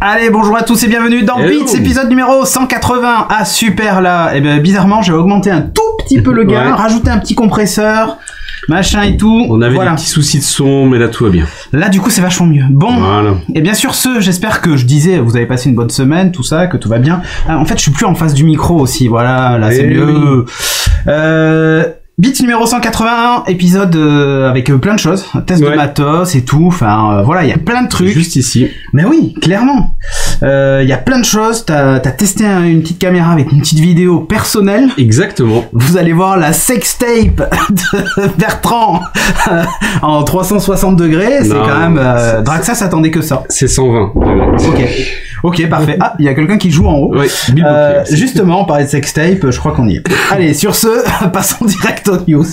Allez, bonjour à tous et bienvenue dans Beats, épisode numéro 180. Ah super là, et ben bizarrement j'avais augmenté un tout petit peu le gain, rajouté un petit compresseur, machin et tout. On avait des petits soucis de son, mais là tout va bien. Là du coup c'est vachement mieux. Bon, et bien sûr j'espère que je disais, vous avez passé une bonne semaine, tout ça, que tout va bien. En fait je suis plus en face du micro aussi, voilà, là c'est mieux. Beats numéro 181, épisode avec plein de choses, test de matos et tout, enfin voilà, il y a plein de trucs. Juste ici. Mais oui, clairement. Il y a plein de choses, t'as testé une petite caméra avec une petite vidéo personnelle. Exactement. Vous allez voir la sextape de Bertrand en 360 degrés, c'est quand même... Draxa s'attendait que ça. C'est 120 degrés. Ok, parfait. Ah, il y a quelqu'un qui joue en haut. Oui, justement, on parlait de sextape, je crois qu'on y est. Allez, sur ce, passons direct aux news.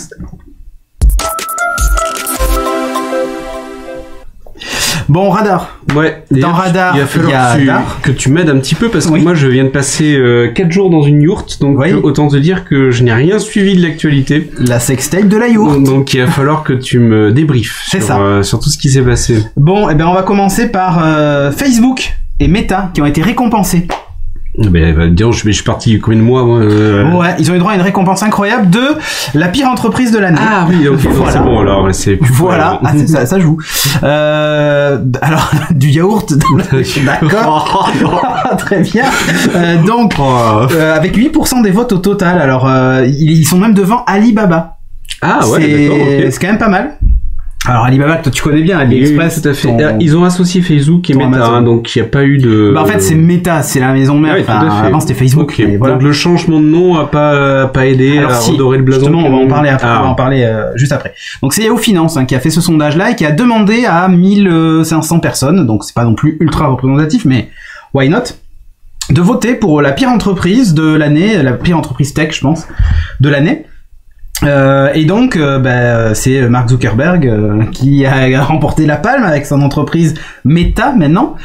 Bon, Radar. Ouais. Dans Radar, il va falloir que tu m'aides un petit peu parce que moi je viens de passer 4 jours dans une yourte, donc autant te dire que je n'ai rien suivi de l'actualité. La sextape de la yourte. Donc il va falloir que tu me débriefes sur tout ce qui s'est passé. Bon, et ben on va commencer par Facebook et Meta qui ont été récompensés. Disons, je suis parti combien de mois Ouais, ils ont eu droit à une récompense incroyable de la pire entreprise de l'année. Ah oui, ok, voilà. C'est bon alors, c'est plus voilà, c'est ça joue. Alors du yaourt, d'accord. Très bien. Donc avec 8% des votes au total. Alors ils sont même devant Alibaba. Ah ouais, d'accord. Okay. C'est quand même pas mal. Alors Alibaba, toi tu connais bien AliExpress. Tout à fait. Ils ont associé Facebook et Meta, donc il n'y a pas eu de... en fait c'est Meta, c'est la maison mère. Avant c'était Facebook. Okay. Voilà. Donc le changement de nom a pas aidé à redorer le blason. Justement, on va en parler après. On va en parler juste après. Donc c'est Yahoo Finance qui a fait ce sondage-là et qui a demandé à 1500 personnes, donc c'est pas non plus ultra représentatif, mais why not, de voter pour la pire entreprise de l'année, la pire entreprise tech, je pense, de l'année. Et donc c'est Mark Zuckerberg qui a remporté la palme avec son entreprise Meta maintenant.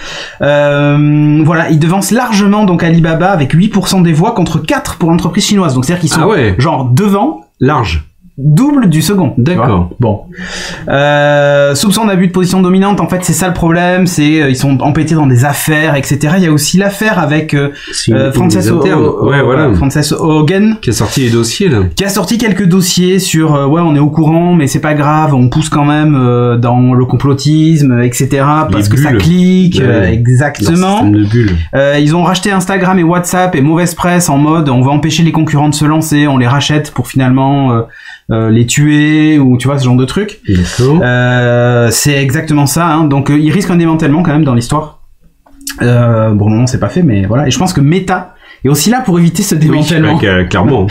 Voilà, il devance largement donc Alibaba avec 8% des voix contre 4 pour l'entreprise chinoise. Donc c'est-à-dire qu'ils sont genre devant, large, double du second. D'accord. Bon. Soupçon d'abus de position dominante, en fait, c'est ça le problème, c'est ils sont empêtés dans des affaires, etc. Il y a aussi l'affaire avec Frances Haugen qui a sorti les dossiers là. Qui a sorti quelques dossiers sur on est au courant, mais c'est pas grave, on pousse quand même dans le complotisme, etc. Parce que ça clique, exactement. De bulles. Ils ont racheté Instagram et WhatsApp et mauvaise presse en mode on va empêcher les concurrents de se lancer, on les rachète pour finalement les tuer ou tu vois ce genre de truc. C'est exactement ça, hein. Donc il risque un démantèlement quand même dans l'histoire. Bon non c'est pas fait mais voilà, et je pense que Meta est aussi là pour éviter ce démantèlement. Clairement.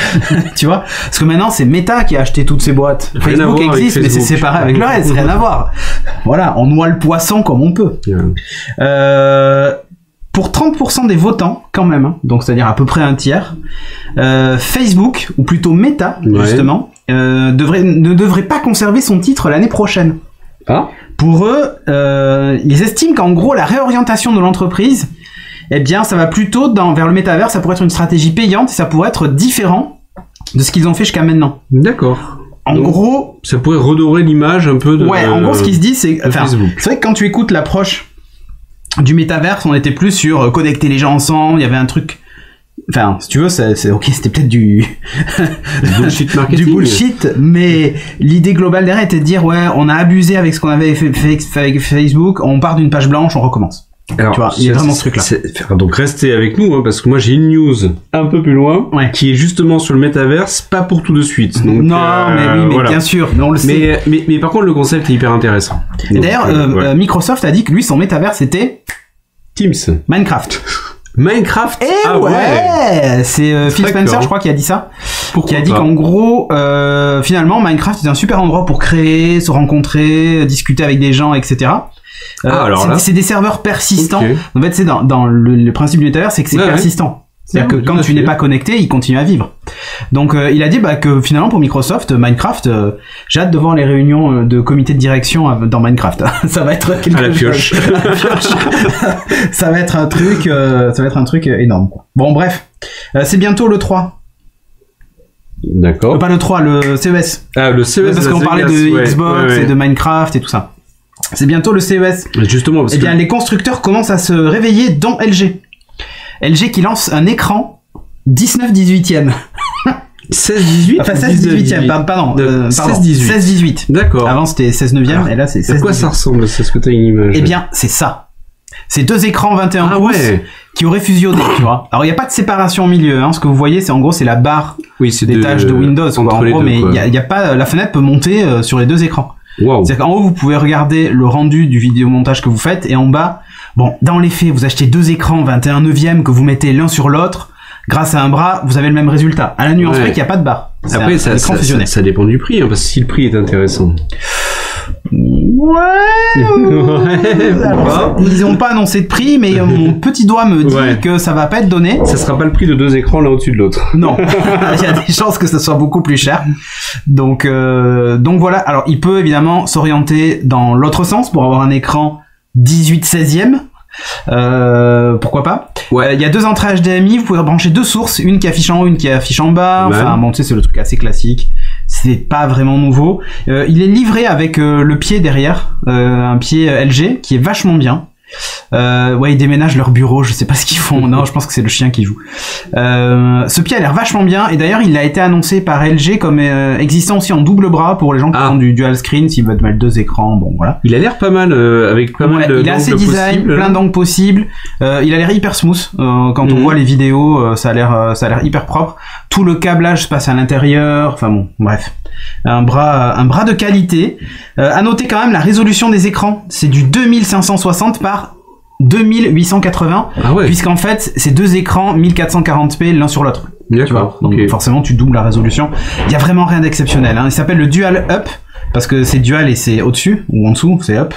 Tu vois, parce que maintenant c'est Meta qui a acheté toutes ces boîtes. Facebook existe mais c'est séparé avec le reste, rien à voir. Voilà, on noie le poisson comme on peut. Pour 30% des votants, quand même, hein, donc c'est-à-dire à peu près un tiers, Facebook, ou plutôt Meta, justement, ne devrait pas conserver son titre l'année prochaine. Pour eux, ils estiment qu'en gros, la réorientation de l'entreprise, eh bien, ça va plutôt vers le métavers, ça pourrait être une stratégie payante, et ça pourrait être différent de ce qu'ils ont fait jusqu'à maintenant. D'accord. En gros... Ça pourrait redorer l'image un peu de... Ouais, en gros, ce qui se dit, c'est... C'est vrai que quand tu écoutes l'approche du métaverse, on était plus sur connecter les gens ensemble, il y avait un truc... Enfin, si tu veux, c'était peut-être du bullshit marketing. Du bullshit, mais l'idée globale derrière était de dire on a abusé avec ce qu'on avait fait avec Facebook, on part d'une page blanche, on recommence. Alors, tu vois, il y a vraiment ce truc-là. Donc restez avec nous, hein, parce que moi j'ai une news un peu plus loin, qui est justement sur le métaverse, pas pour tout de suite. Donc, mais bien sûr, on le sait. Mais par contre le concept est hyper intéressant. D'ailleurs, Microsoft a dit que lui son métaverse c'était Teams, Minecraft. Minecraft. C'est Phil Spencer, je crois, qui a dit ça. Pourquoi qui a dit qu'en gros, finalement, Minecraft est un super endroit pour créer, se rencontrer, discuter avec des gens, etc. C'est des serveurs persistants. En fait, c'est dans le principe du métavers, c'est que c'est persistant. C'est-à-dire que quand tu n'es pas connecté, il continue à vivre. Donc il a dit que finalement pour Microsoft, Minecraft, j'ai hâte de voir les réunions de comité de direction dans Minecraft. Ça va être à la pioche. Ça va être un truc énorme. Bon bref, c'est bientôt le 3. D'accord. Pas le 3, le CES. Ah, le CES. Parce qu'on parlait de Xbox et de Minecraft et tout ça. C'est bientôt le CES. Justement, parce eh bien, les constructeurs commencent à se réveiller, dont LG. LG qui lance un écran 19-18e. 16-18 Enfin 16-18e, pardon. 16-18. D'accord. Avant c'était 16-9e et là c'est 16-18. À quoi ça ressemble? C'est ce que t'as une image? Eh bien, c'est ça. C'est deux écrans 21 pouces qui auraient fusionné, tu vois. Alors il n'y a pas de séparation au milieu, hein. Ce que vous voyez, c'est en gros c'est la barre des tâches de Windows, quoi, en gros, mais il y a pas, la fenêtre peut monter sur les deux écrans. Wow. C'est-à-dire qu'en haut vous pouvez regarder le rendu du vidéomontage que vous faites et en bas, bon, dans les faits, vous achetez deux écrans 21/9 que vous mettez l'un sur l'autre. Grâce à un bras, vous avez le même résultat. À la nuance près qu'il n'y a pas de barre. Après, ça dépend du prix, hein, parce que si le prix est intéressant. Alors, ils n'ont pas annoncé de prix, mais mon petit doigt me dit que ça va pas être donné. Ça sera pas le prix de deux écrans l'un au-dessus de l'autre. Non, il y a des chances que ça soit beaucoup plus cher. Donc voilà. Alors, il peut évidemment s'orienter dans l'autre sens pour avoir un écran 18/16e. Pourquoi pas. Il y a deux entrées HDMI, vous pouvez brancher deux sources, une qui affiche en haut, une qui affiche en bas. Enfin bon, tu sais, c'est le truc assez classique, c'est pas vraiment nouveau. Il est livré avec le pied derrière, un pied LG qui est vachement bien. Ils déménagent leur bureau, je sais pas ce qu'ils font. Non, je pense que c'est le chien qui joue. Ce pied a l'air vachement bien et d'ailleurs il a été annoncé par LG comme existant aussi en double bras pour les gens qui font du dual screen, s'ils veulent mettre deux écrans. Bon voilà. Il a l'air pas mal avec pas mal de. Il a assez design, plein d'angles possibles. Il a l'air hyper smooth. Quand on voit les vidéos, ça a l'air hyper propre. Tout le câblage se passe à l'intérieur. Enfin bon, bref. Un bras de qualité. À noter quand même la résolution des écrans. C'est du 2560 par 2880. Puisqu'en fait, c'est deux écrans 1440p l'un sur l'autre. D'accord. Donc forcément, tu doubles la résolution. Il y a vraiment rien d'exceptionnel, hein. Il s'appelle le Dual Up. Parce que c'est dual et c'est au-dessus, ou en dessous, c'est up.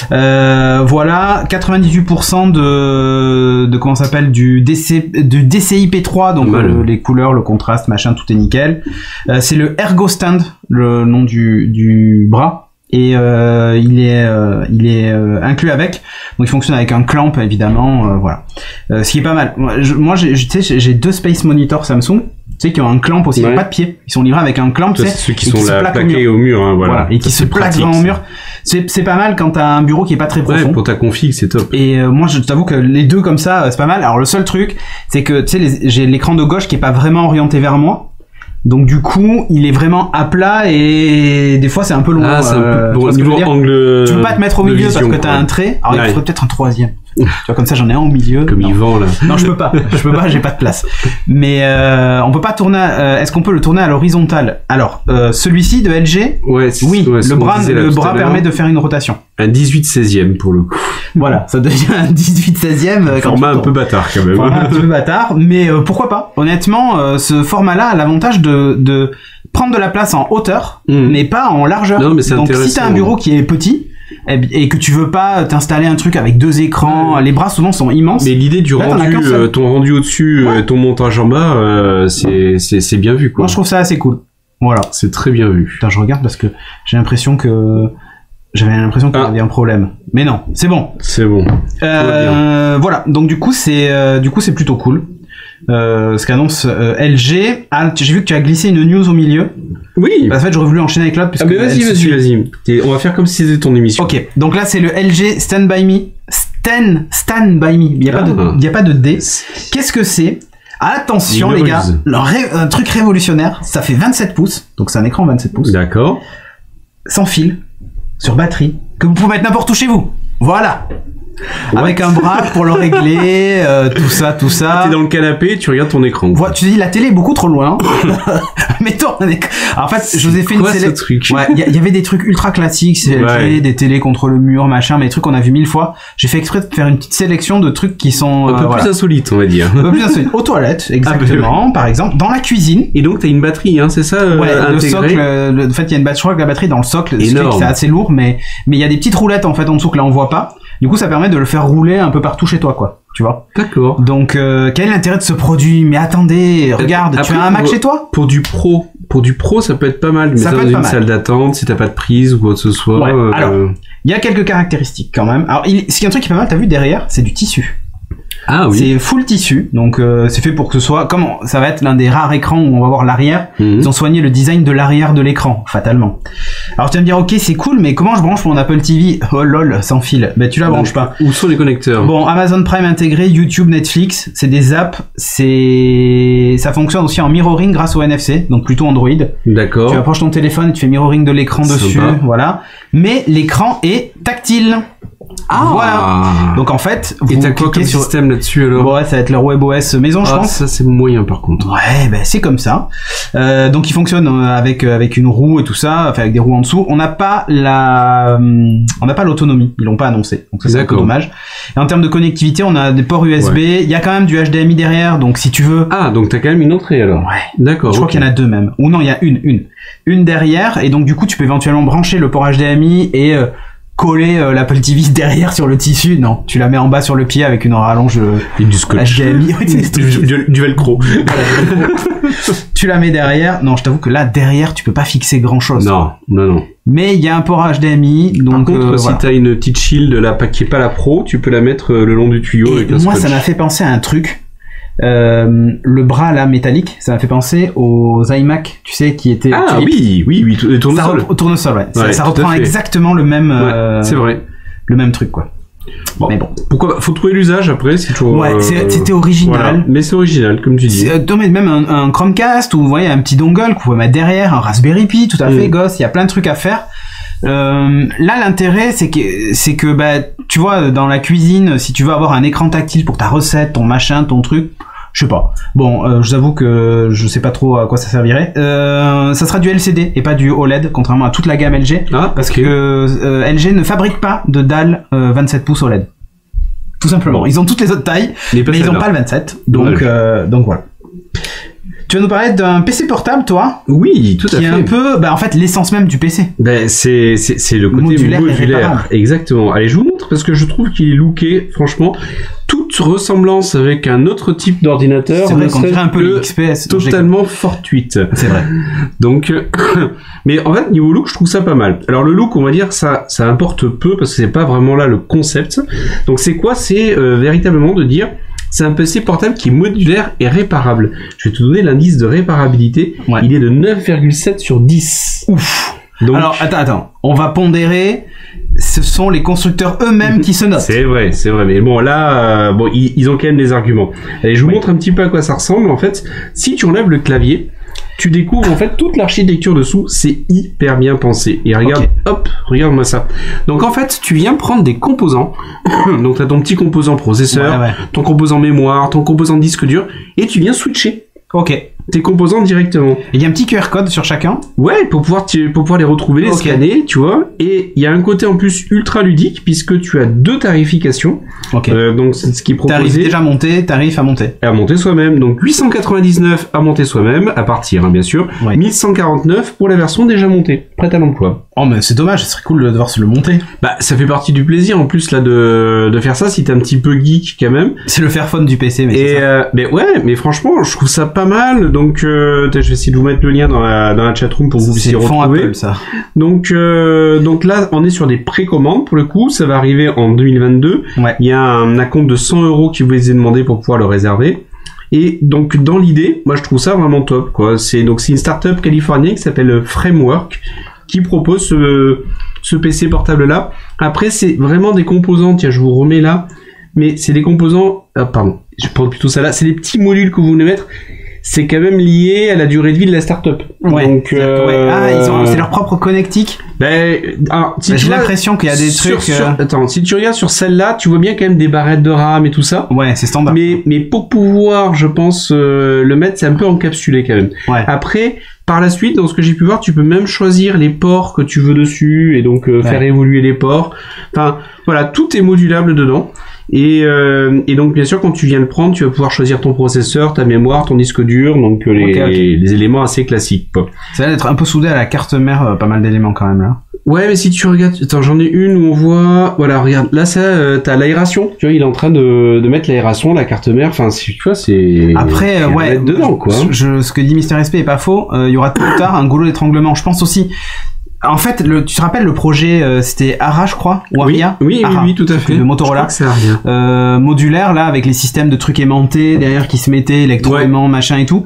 Voilà, 98% de comment ça s'appelle, du DCI-P3, donc les couleurs, le contraste, machin, tout est nickel. C'est le Ergo Stand, le nom du bras. Et il est inclus avec, donc il fonctionne avec un clamp évidemment, voilà. Ce qui est pas mal. Moi j'ai deux Space Monitor Samsung, tu sais, qui ont un clamp aussi, pas de pied. Ils sont livrés avec un clamp, tu sais, ceux qui sont là plaqués au mur, hein, voilà. Et qui se plaquent vraiment au mur. C'est pas mal quand t'as un bureau qui est pas très profond. Ouais, pour ta config, c'est top. Et moi, je t'avoue que les deux comme ça, c'est pas mal. Alors le seul truc, c'est que tu sais, j'ai l'écran de gauche qui est pas vraiment orienté vers moi. Donc du coup, il est vraiment à plat et des fois c'est un peu loin. Ah, c'est un peu niveau angle. Tu peux pas te mettre au milieu parce que t'as un trait. Alors il faudrait peut-être un troisième. Tu vois, comme ça j'en ai un au milieu. Comme Yvan là. Non, je peux pas, j'ai pas de place. Mais on peut pas tourner. Est-ce qu'on peut le tourner à l'horizontale? Alors celui-ci de LG. Oui. Le bras permet de faire une rotation. Un 18/16e pour le coup. Voilà, ça devient un 18/16e. Format un peu bâtard quand même. Format un peu bâtard, mais pourquoi pas? Honnêtement, ce format-là a l'avantage de prendre de la place en hauteur, mais pas en largeur. Non, mais c'est donc si t'as un bureau qui est petit et que tu veux pas t'installer un truc avec deux écrans, les bras souvent sont immenses. Mais l'idée du rendu, ton rendu au-dessus, ton montage en bas, c'est bien vu quoi. Moi je trouve ça assez cool. Voilà. C'est très bien vu. Putain, je regarde parce que j'avais l'impression qu'il y avait un problème. Mais non, c'est bon. C'est bon. Voilà. Donc du coup c'est plutôt cool. Ce qu'annonce LG. Ah, j'ai vu que tu as glissé une news au milieu. Oui. Bah, en fait, j'aurais voulu enchaîner avec l'autre. Mais vas-y. On va faire comme si c'était ton émission. Ok. Donc là, c'est le LG Stand By Me. Stand By Me. Il y a pas de D. Qu'est-ce que c'est? Attention les gars, un truc révolutionnaire. Ça fait 27 pouces. Donc c'est un écran 27 pouces. D'accord. Sans fil. Sur batterie. Que vous pouvez mettre n'importe où chez vous. Voilà. Avec un bras pour le régler, tout ça. T'es dans le canapé, tu regardes ton écran. Voilà, tu dis la télé est beaucoup trop loin. Mettons un écran. En fait, je vous ai fait une sélection. Ouais, il y avait des trucs ultra classiques, des télés contre le mur, machin, mais des trucs qu'on a vu 1000 fois. J'ai fait exprès de faire une petite sélection de trucs qui sont un peu plus insolites, on va dire. Un peu plus insolites. Aux toilettes, exactement, par exemple, dans la cuisine. Et donc t'as une batterie, hein, c'est ça? Ouais, le socle. En fait, il y a une batterie. Je crois que la batterie dans le socle, c'est assez lourd, mais il y a des petites roulettes en fait en dessous que là on voit pas. Du coup, ça permet de le faire rouler un peu partout chez toi, quoi. Tu vois. D'accord. Donc, quel est l'intérêt de ce produit? Mais attendez, regarde, après, tu as un Mac chez toi? Pour du pro, ça peut être pas mal. Mais ça dans une salle d'attente, si t'as pas de prise ou quoi que ce soit. Ouais. Alors, il y a quelques caractéristiques quand même. Alors, ce qui est un truc qui est pas mal, t'as vu derrière, c'est du tissu. Ah oui. C'est full tissu, donc c'est fait pour que ce soit, comme ça va être l'un des rares écrans où on va voir l'arrière, ils ont soigné le design de l'arrière de l'écran, fatalement. Alors tu vas me dire, ok, c'est cool, mais comment je branche mon Apple TV? Oh lol, sans fil. Ben tu la branches pas. Où sont les connecteurs? Bon, Amazon Prime intégré, YouTube, Netflix, c'est des apps, ça fonctionne aussi en mirroring grâce au NFC, donc plutôt Android. D'accord. Tu approches ton téléphone et tu fais mirroring de l'écran dessus, voilà. Mais l'écran est tactile. Ah, voilà. Donc en fait, vous et t'as quoi comme système là-dessus alors? Ouais, ça va être leur WebOS maison, je pense. Ça c'est moyen par contre. Ouais, ben c'est comme ça. Donc il fonctionne avec une roue et tout ça, enfin avec des roues en dessous. On n'a pas l'autonomie, ils l'ont pas annoncé. Donc ça c'est un peu dommage. Et en termes de connectivité, on a des ports USB. Il y a quand même du HDMI derrière, donc si tu veux. Ah, donc t'as quand même une entrée alors. Ouais. D'accord. Je crois qu'il y en a deux même. Ou non, il y a une derrière, et donc du coup tu peux éventuellement brancher le port HDMI et coller l'Apple TV derrière sur le tissu. Non, tu la mets en bas sur le pied avec une rallonge et du scotch. HDMI. du velcro. Tu la mets derrière. Non, je t'avoue que là, derrière, tu peux pas fixer grand chose. Non. Mais il y a un port HDMI. Donc, par contre, si t'as une petite shield qui est pas la pro, tu peux la mettre le long du tuyau. Et moi, ça m'a fait penser à un truc. Le bras là métallique, ça m'a fait penser aux iMac, tu sais, qui étaient. Ah oui, le tournesol. Tournesol, ouais. Ça reprend exactement le même. C'est vrai. Le même truc, quoi. Bon, mais bon. Pourquoi? Faut trouver l'usage après, c'est toujours. Ouais, c'était original. Voilà. Mais c'est original, comme tu dis. Même un Chromecast, ou vous voyez, un petit dongle qu'on peut mettre derrière, un Raspberry Pi, tout à fait, gosse. Il y a plein de trucs à faire. Là, l'intérêt, c'est que, bah, tu vois, dans la cuisine, si tu veux avoir un écran tactile pour ta recette, ton machin, ton truc, je sais pas. Bon, je vous avoue que je sais pas trop à quoi ça servirait. Ça sera du LCD et pas du OLED, contrairement à toute la gamme LG, parce que LG ne fabrique pas de dalle 27 pouces OLED. Tout simplement. Ils ont toutes les autres tailles, mais ils ont pas le 27. Donc voilà. Tu vas nous parler d'un PC portable, toi? Oui, tout à fait. Qui est un peu, en fait, l'essence même du PC. C'est le côté modulaire. Exactement. Allez, je vous montre parce que je trouve qu'il est looké, franchement. Toute ressemblance avec un autre type d'ordinateur, c'est vrai qu'on dirait un peu l'XPS, totalement fortuite. C'est vrai. Donc, mais en fait, niveau look, je trouve ça pas mal. Alors le look, on va dire, ça importe peu parce que c'est pas vraiment là le concept. Donc c'est quoi? C'est véritablement de dire, c'est un PC portable qui est modulaire et réparable. Je vais te donner l'indice de réparabilité. Ouais. Il est de 9,7 sur 10. Ouf. Donc, alors, attends. On va pondérer. Ce sont les constructeurs eux-mêmes qui se notent. C'est vrai. Mais bon, là, ils ont quand même des arguments. Allez, je vous montre un petit peu à quoi ça ressemble. En fait, si tu enlèves le clavier, tu découvres en fait toute l'architecture dessous. C'est hyper bien pensé. Et regarde, regarde-moi ça. Donc en fait, tu viens prendre des composants. Donc tu as ton petit composant processeur, ton composant mémoire, ton composant disque dur, et tu viens switcher. Tes composants directement. Il y a un petit QR code sur chacun. Ouais, pour pouvoir les retrouver, les scanner, tu vois. Et il y a un côté en plus ultra ludique puisque tu as 2 tarifications. Donc c'est ce qui est proposé. Tarif déjà monté, tarif à monter. À monter soi-même. Donc 899 à monter soi-même, à partir, bien sûr. 1149 pour la version déjà montée, prête à l'emploi. Oh mais c'est dommage, ce serait cool de devoir se le monter. Ça fait partie du plaisir en plus là de faire ça si t'es un petit peu geek quand même. C'est le Fairphone du PC, mais mais franchement, je trouve ça pas mal. Donc je vais essayer de vous mettre le lien dans la chatroom pour que vous puissiez retrouver. Apple, ça. Donc là, on est sur des précommandes pour le coup. Ça va arriver en 2022. Ouais. Il y a un acompte de 100 € qui vous est demandé pour pouvoir le réserver. Et donc dans l'idée, moi je trouve ça vraiment top, quoi. C'est une startup californienne qui s'appelle Framework qui propose ce PC portable là. Après c'est vraiment des composants. Tiens, je vous remets là. Mais c'est des composants. Pardon, je prends plutôt ça là. C'est des petits modules que vous voulez mettre. C'est quand même lié à la durée de vie de la startup. Ouais. Donc, c'est leur propre connectique. J'ai l'impression qu'il y a des trucs. Attends, si tu regardes sur celle-là, tu vois bien quand même des barrettes de RAM et tout ça. Ouais, c'est standard. Mais pour pouvoir, je pense, le mettre, c'est un peu encapsulé quand même. Ouais. Après, par la suite, dans ce que j'ai pu voir, tu peux même choisir les ports que tu veux dessus et donc faire évoluer les ports. Enfin, voilà, tout est modulable dedans. Et donc bien sûr quand tu viens le prendre, tu vas pouvoir choisir ton processeur, ta mémoire, ton disque dur, donc les éléments assez classiques, quoi. Ça va être un peu soudé à la carte mère, pas mal d'éléments quand même là. Ouais, mais si tu regardes, attends, j'en ai une où on voit, voilà, regarde, là ça, t'as l'aération, tu vois, il est en train de mettre l'aération, la carte mère, enfin, tu vois, c'est. Après, dedans, quoi. Ce que dit Mister SP est pas faux. Il y aura tôt ou tard un goulot d'étranglement, je pense aussi. En fait, tu te rappelles le projet, c'était ARA, je crois, ou Aria? Oui, tout à fait. De Motorola. Je crois que c'est modulaire, là, avec les systèmes de trucs aimantés derrière qui se mettaient, électro-aimants, machin et tout.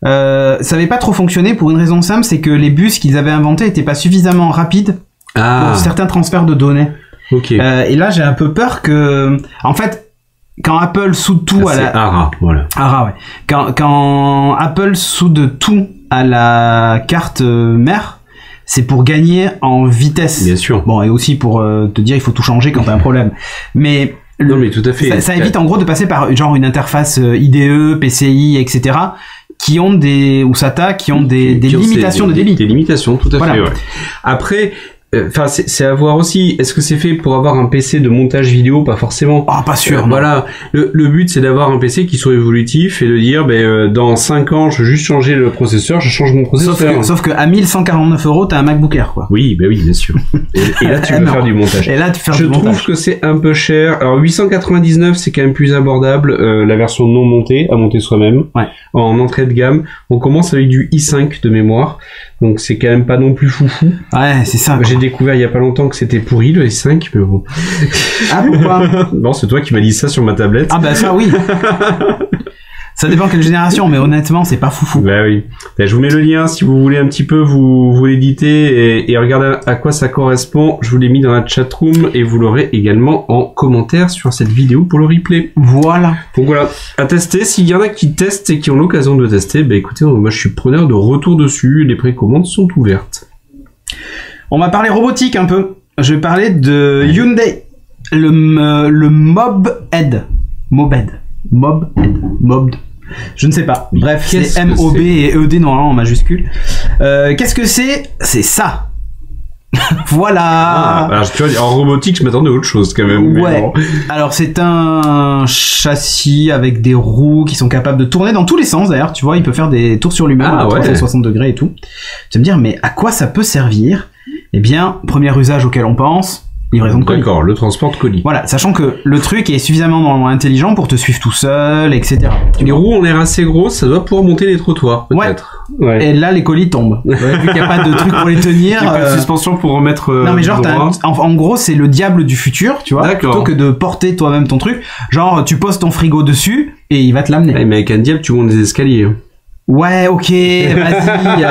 ça avait pas trop fonctionné pour une raison simple, c'est que les bus qu'ils avaient inventés étaient pas suffisamment rapides pour certains transferts de données. Ok. Et là, j'ai un peu peur que, en fait, quand Apple soude tout à la... ARA, voilà. ARA, ouais. Quand Apple soude tout à la carte mère, c'est pour gagner en vitesse. Bien sûr. Bon, et aussi pour te dire il faut tout changer quand t'as un problème. Mais non, mais tout à fait. Ça évite en gros de passer par genre une interface IDE, PCI, etc. qui ont des, ou SATA, qui ont des limitations de débit. Des limitations, tout à voilà. fait, ouais. Après, enfin, c'est à voir aussi. Est-ce que c'est fait pour avoir un PC de montage vidéo? Pas forcément. Ah, pas sûr. Voilà. Le but, c'est d'avoir un PC qui soit évolutif et de dire, dans 5 ans, je veux juste changer le processeur, je change mon processeur. Sauf que à 1149 €, t'as un MacBook Air, quoi. Oui, oui, bien sûr. Et là, tu peux faire du montage. Et là, tu fais je trouve que c'est un peu cher. Alors, 899, c'est quand même plus abordable. La version non montée, à monter soi-même. Ouais. En entrée de gamme. On commence avec du i5 de mémoire. Donc, c'est quand même pas non plus foufou. Ouais, c'est ça. J'ai découvert il y a pas longtemps que c'était pourri le i5, mais bon. Ah, pourquoi? Non, c'est toi qui m'as dit ça sur ma tablette. Ah, bah, ça, oui. Ça dépend quelle génération, mais honnêtement, c'est pas foufou. Bah oui. Je vous mets le lien si vous voulez un petit peu vous l'éditer et regarder à quoi ça correspond. Je vous l'ai mis dans la chatroom et vous l'aurez également en commentaire sur cette vidéo pour le replay. Voilà. Donc voilà, à tester. S'il y en a qui testent et qui ont l'occasion de tester, bah écoutez, moi je suis preneur de retour dessus. Les précommandes sont ouvertes. On va parler robotique un peu. Je vais parler de Hyundai. Le Mobed. Je ne sais pas. Bref, c'est MOB et ED normalement en majuscule. Qu'est-ce que c'est? C'est ça. Voilà. Alors, tu vois, en robotique, je m'attendais à autre chose quand même. Ouais. Bon. Alors c'est un châssis avec des roues qui sont capables de tourner dans tous les sens. D'ailleurs, tu vois, il peut faire des tours sur lui-même à 360 degrés et tout. Tu vas me dire, mais à quoi ça peut servir? Eh bien, premier usage auquel on pense. Livraison de colis. D'accord, le transport de colis. Voilà, sachant que le truc est suffisamment intelligent pour te suivre tout seul, etc. Les roues ont l'air assez grosses, ça doit pouvoir monter les trottoirs, peut-être. Ouais. Et là, les colis tombent. Ouais, vu qu'il n'y a pas de truc pour les tenir. Il n'y a pas de suspension pour remettre. Non, mais genre, en gros, c'est le diable du futur, tu vois. D'accord. Plutôt que de porter toi-même ton truc. Genre, tu poses ton frigo dessus et il va te l'amener. Ouais, mais avec un diable, tu montes des escaliers. Ouais, ok, vas-y.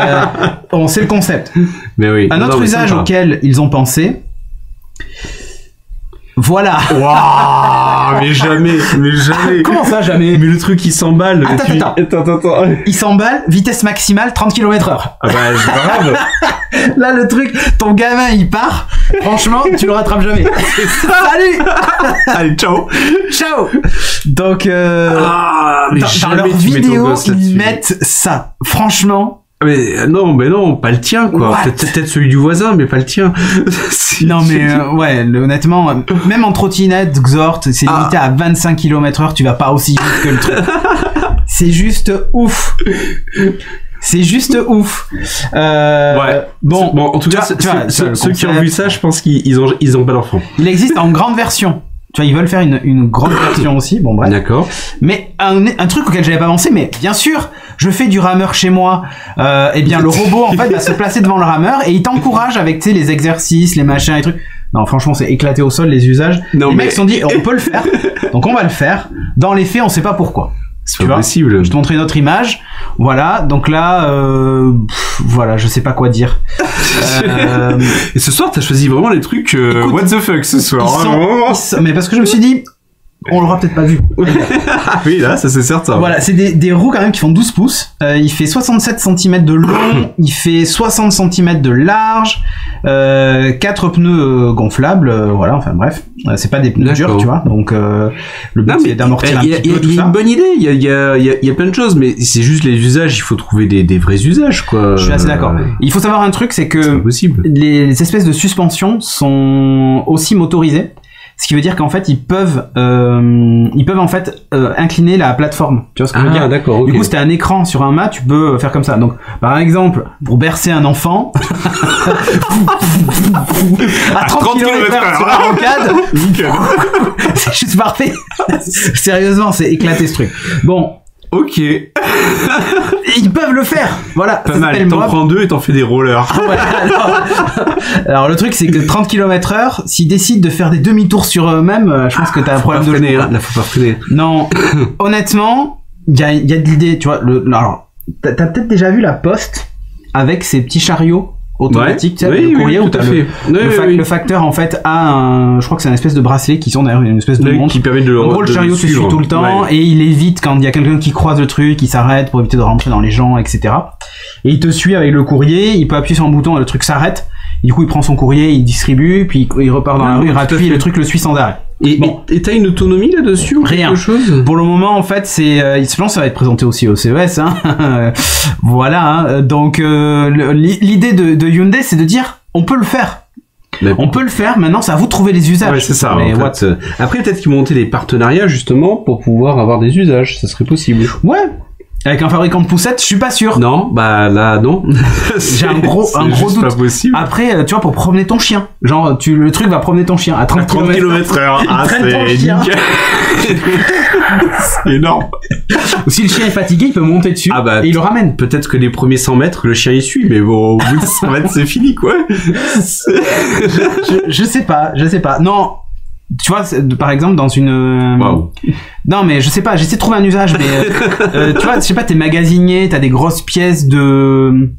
Bon, c'est le concept. Mais oui. Un autre usage auquel ils ont pensé. Voilà. Waouh, mais jamais. Comment ça, jamais? Mais le truc, il s'emballe. Attends. Il s'emballe, vitesse maximale, 30 km/h. Ah bah, c'est grave. Là, le truc, ton gamin, il part. Franchement, tu le rattrapes jamais. Salut! Allez, ciao. Ciao! Donc, dans leur vidéo, ils mettent ça. Franchement. Mais non, pas le tien, quoi. Peut-être celui du voisin, mais pas le tien. Non, mais ouais, honnêtement, même en trottinette, Xort, c'est limité à 25 km/h, tu vas pas aussi vite que le truc. C'est juste ouf. C'est juste ouf. Ouais. Bon, en tout cas, ceux qui ont vu ça, je pense qu'ils ont pas d'enfant. Il existe en grande version. Tu vois, ils veulent faire une grande version aussi. Bon, bref. D'accord. Mais un truc auquel j'avais pas pensé, mais bien sûr, je fais du rameur chez moi. Eh bien, le robot, en fait, va se placer devant le rameur et il t'encourage avec, tu sais, les exercices, les machins et trucs. Non, franchement, c'est éclaté au sol, les usages. Non, les mecs se sont dit, on peut le faire. Donc, on va le faire. Dans les faits, on sait pas pourquoi. C'est pas possible. Je te montrer une autre image. Voilà. Donc là, voilà, je sais pas quoi dire. Et ce soir, t'as choisi vraiment les trucs, écoute, what the fuck ce soir. Mais parce que je me suis dit, on l'aura peut-être pas vu. Oui, là, ça c'est certain. Voilà, c'est des roues quand même qui font 12 pouces. Il fait 67 cm de long, il fait 60 cm de large, 4 pneus gonflables, voilà, enfin bref. C'est pas des pneus durs, tu vois. Donc, le but c'est d'amortir un petit peu tout ça. Il y a une bonne idée, il y a plein de choses, mais c'est juste les usages, il faut trouver des vrais usages, quoi. Je suis assez d'accord. Il faut savoir un truc, c'est que les espèces de suspension sont aussi motorisées. Ce qui veut dire qu'en fait ils peuvent en fait incliner la plateforme. Tu vois ce que je veux dire? D'accord. Okay. Du coup, si t'as un écran sur un mât, tu peux faire comme ça. Donc, par exemple, pour bercer un enfant à 30 km/h sur la rocade, c'est juste parfait. Sérieusement, c'est éclaté ce truc. Bon. Ok. Ils peuvent le faire. Voilà. Pas mal. T'en prends 2 et t'en fais des rollers. Ouais, alors le truc c'est que 30 km/h, s'ils décident de faire des demi-tours sur eux-mêmes, je pense que t'as un problème de freiner. Là, faut pas freiner. Non, honnêtement, il y a de l'idée, tu vois. Alors, t'as peut-être déjà vu la Poste avec ses petits chariots automatiques, tu sais, le courrier où t'as le facteur en fait a un, je crois que c'est une espèce de bracelet qui sont d'ailleurs une espèce de montre qui permet de en gros le chariot te suit tout le temps et il évite quand il y a quelqu'un qui croise le truc, il s'arrête pour éviter de rentrer dans les gens, etc. Et il te suit avec le courrier, il peut appuyer sur un bouton et le truc s'arrête. Du coup, il prend son courrier, il distribue, puis il repart dans la rue, il rappuie, le truc le suit sans arrêt. Et t'as une autonomie là-dessus ou rien. Quelque chose Pour le moment, en fait, je pense que ça va être présenté aussi au CES. Hein. Voilà. Hein. Donc, l'idée de Hyundai, c'est de dire, on peut le faire. On peut le faire. Maintenant, c'est à vous de trouver les usages. Ouais, c'est ça. Mais en fait, après, peut-être qu'ils vont monter des partenariats justement pour pouvoir avoir des usages. Ça serait possible. Ouais. Avec un fabricant de poussettes, je suis pas sûr. Non, bah là, non. J'ai un gros doute. Pas possible. Après, tu vois, pour promener ton chien. Genre, le truc va promener ton chien à 30 km/h. Ah, c'est nickel. C'est énorme. Ou si le chien est fatigué, il peut monter dessus et il le ramène. Peut-être que les premiers 100 mètres, le chien y suit, mais bon, au bout de 100 mètres, c'est fini, quoi. Je sais pas. Non. Tu vois, par exemple, dans une... Wow. Non, mais je sais pas, j'essaie de trouver un usage, mais... tu vois, je sais pas, t'es magasinier, t'as des grosses pièces de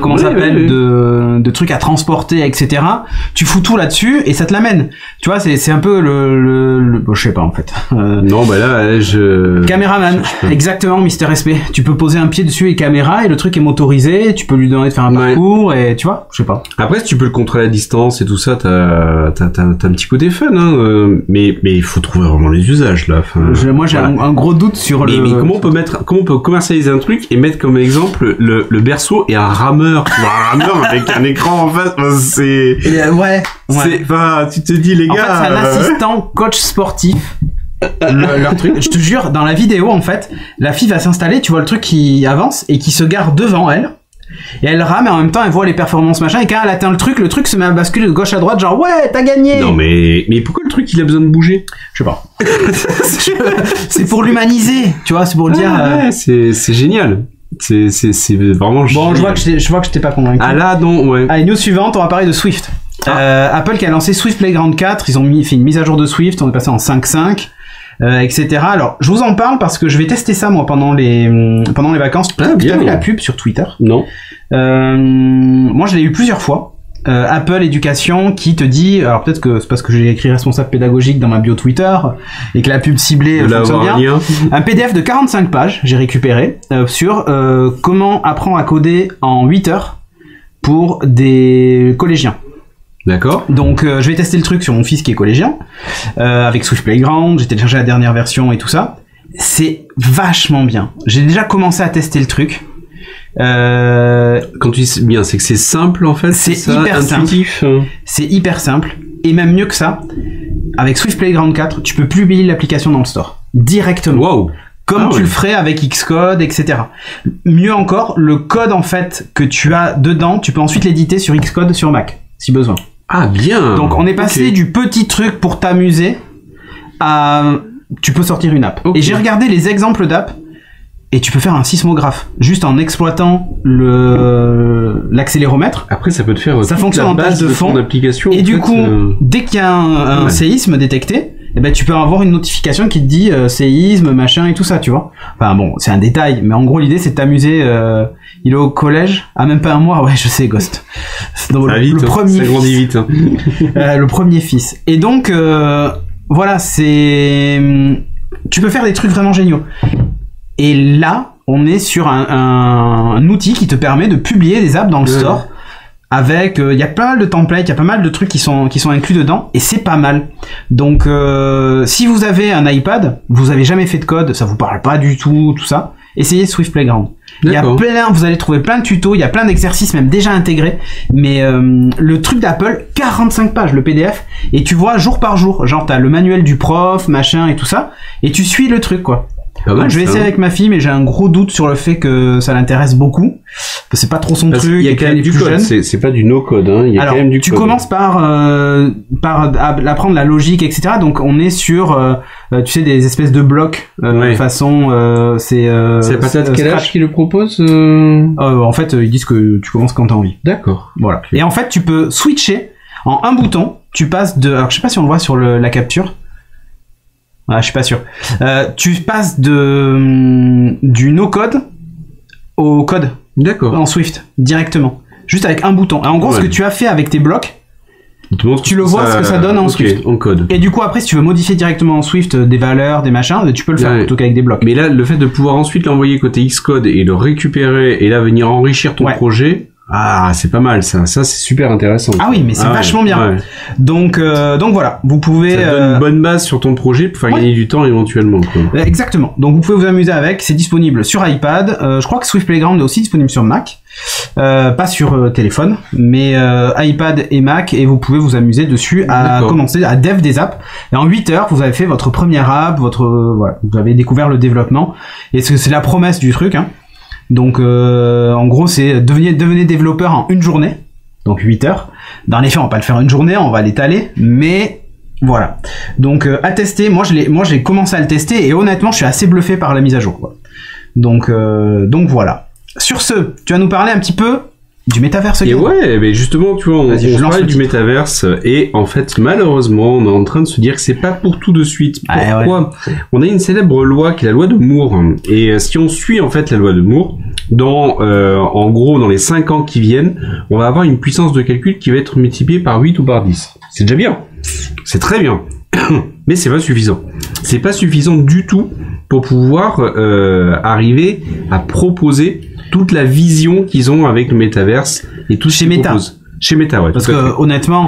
comment ça s'appelle, de trucs à transporter, etc. Tu fous tout là-dessus et ça te l'amène. Tu vois, c'est un peu je sais pas, en fait. Non, bah là, Caméraman. Exactement, Mister SP. Tu peux poser un pied dessus et caméra et le truc est motorisé, tu peux lui demander de faire un parcours et tu vois, je sais pas. Après, si tu peux le contrôler à distance et tout ça, t'as un petit côté fun, hein, mais il faut trouver vraiment les usages, là. Enfin, moi, j'ai un gros doute sur mais comment on peut commercialiser un truc et mettre comme exemple le berceau et un rameur, un rameur avec un écran en face, c'est... Enfin, tu te dis, les gars... En fait, c'est un assistant coach sportif. Leur truc. Je te jure, dans la vidéo, en fait, la fille va s'installer, tu vois le truc qui avance et qui se gare devant elle. Et elle rame et en même temps elle voit les performances machin et quand elle atteint le truc se met à basculer de gauche à droite genre ouais t'as gagné. Non mais pourquoi le truc il a besoin de bouger? Je sais pas. C'est pour l'humaniser, tu vois, c'est pour le dire. Ouais, c'est génial. C'est vraiment génial. Bon, je vois que je t'ai pas convaincu. Ah là non, ouais. Allez, news suivante, on va parler de Swift. Apple qui a lancé Swift Playground 4, ils ont fait une mise à jour de Swift, on est passé en 5.5. Etc. Alors, je vous en parle parce que je vais tester ça moi pendant les vacances. T'as vu la pub sur Twitter? Non. Moi, je l'ai eu plusieurs fois. Apple Éducation qui te dit, alors peut-être que c'est parce que j'ai écrit responsable pédagogique dans ma bio Twitter et que la pub ciblée fonctionne bien. Un PDF de 45 pages, j'ai récupéré sur comment apprendre à coder en 8 heures pour des collégiens. D'accord. Donc je vais tester le truc sur mon fils qui est collégien avec Swift Playground, j'ai téléchargé la dernière version et tout ça. C'est vachement bien. J'ai déjà commencé à tester le truc. Quand tu dis bien, c'est que c'est simple en fait. C'est hyper intuitif. Simple. C'est hyper simple et même mieux que ça. Avec Swift Playground 4, tu peux publier l'application dans le store directement. Wow. Comme tu le ferais avec Xcode, etc. Mieux encore, le code en fait que tu as dedans, tu peux ensuite l'éditer sur Xcode sur Mac si besoin. Ah bien. Donc on est passé du petit truc pour t'amuser à tu peux sortir une app. Et j'ai regardé les exemples d'app et tu peux faire un sismographe juste en exploitant l'accéléromètre. Après ça peut te faire ça fonctionne en page de fond d'application. Et du coup, dès qu'il y a un séisme détecté, eh ben tu peux avoir une notification qui te dit séisme, machin et tout ça, tu vois. Enfin bon, c'est un détail, mais en gros l'idée c'est de t'amuser. Il est au collège, même pas un mois, ouais je sais, Ghost. Donc, vite, le premier ça grandit vite. Hein. Le premier fils. Et donc voilà, tu peux faire des trucs vraiment géniaux. Et là, on est sur un outil qui te permet de publier des apps dans le store. Avec, il y a pas mal de templates, il y a pas mal de trucs qui sont inclus dedans, et c'est pas mal. Donc, si vous avez un iPad, vous avez jamais fait de code, ça vous parle pas du tout, tout ça, essayez Swift Playground. Il y a vous allez trouver plein de tutos, il y a plein d'exercices même déjà intégrés, mais le truc d'Apple, 45 pages, le PDF, et tu vois jour par jour, genre t'as le manuel du prof, machin et tout ça, et tu suis le truc quoi. Donc, je vais essayer avec ma fille, mais j'ai un gros doute sur le fait que ça l'intéresse beaucoup. C'est pas trop son truc. Il y a quand même du code. C'est pas du no-code, hein. Il y a quand même du code. Tu commences par apprendre la logique, etc. Donc, on est sur, tu sais, des espèces de blocs, façon, c'est Patate quel âge qui le propose, en fait, ils disent que tu commences quand t'as envie. D'accord. Voilà. Et en fait, tu peux switcher en un bouton. Tu passes de, alors je sais pas si on le voit sur la capture. Ah, je suis pas sûr. Tu passes du no-code au code. D'accord. En Swift, directement. Juste avec un bouton. Et en gros, ce que tu as fait avec tes blocs, tu le vois ce que ça donne en Swift. En code. Et du coup, après, si tu veux modifier directement en Swift des valeurs, des machins, tu peux le faire plutôt qu'avec des blocs. Mais là, le fait de pouvoir ensuite l'envoyer côté Xcode et le récupérer et là venir enrichir ton projet, c'est pas mal ça. Ça, c'est super intéressant. Ah oui, mais c'est vachement bien. Ouais. Donc voilà, vous pouvez... Ça donne une bonne base sur ton projet pour faire gagner du temps éventuellement. Quoi. Exactement. Donc vous pouvez vous amuser avec. C'est disponible sur iPad. Je crois que Swift Playground est aussi disponible sur Mac. Pas sur téléphone, mais iPad et Mac, et vous pouvez vous amuser dessus à commencer à dev des apps. Et en 8 heures, vous avez fait votre première app, vous avez découvert le développement. Et c'est la promesse du truc, hein. Donc en gros, c'est devenez développeur en une journée, donc 8 heures. Dans les faits, on va pas le faire une journée, on va l'étaler, mais voilà. Donc à tester, moi j'ai commencé à le tester et honnêtement, je suis assez bluffé par la mise à jour, quoi. Donc voilà. Sur ce, tu vas nous parler un petit peu du métaverse. Et ouais, mais justement, tu vois, on parle du métaverse et en fait, malheureusement, on est en train de se dire que c'est pas pour tout de suite. Pourquoi ? On a une célèbre loi qui est la loi de Moore. Et si on suit en fait la loi de Moore, en gros, dans les 5 ans qui viennent, on va avoir une puissance de calcul qui va être multipliée par 8 ou par 10. C'est déjà bien. C'est très bien. Mais c'est pas suffisant. C'est pas suffisant du tout pour pouvoir arriver à proposer toute la vision qu'ils ont avec le métaverse et tout chez Meta. Chez Meta, ouais. Parce que honnêtement,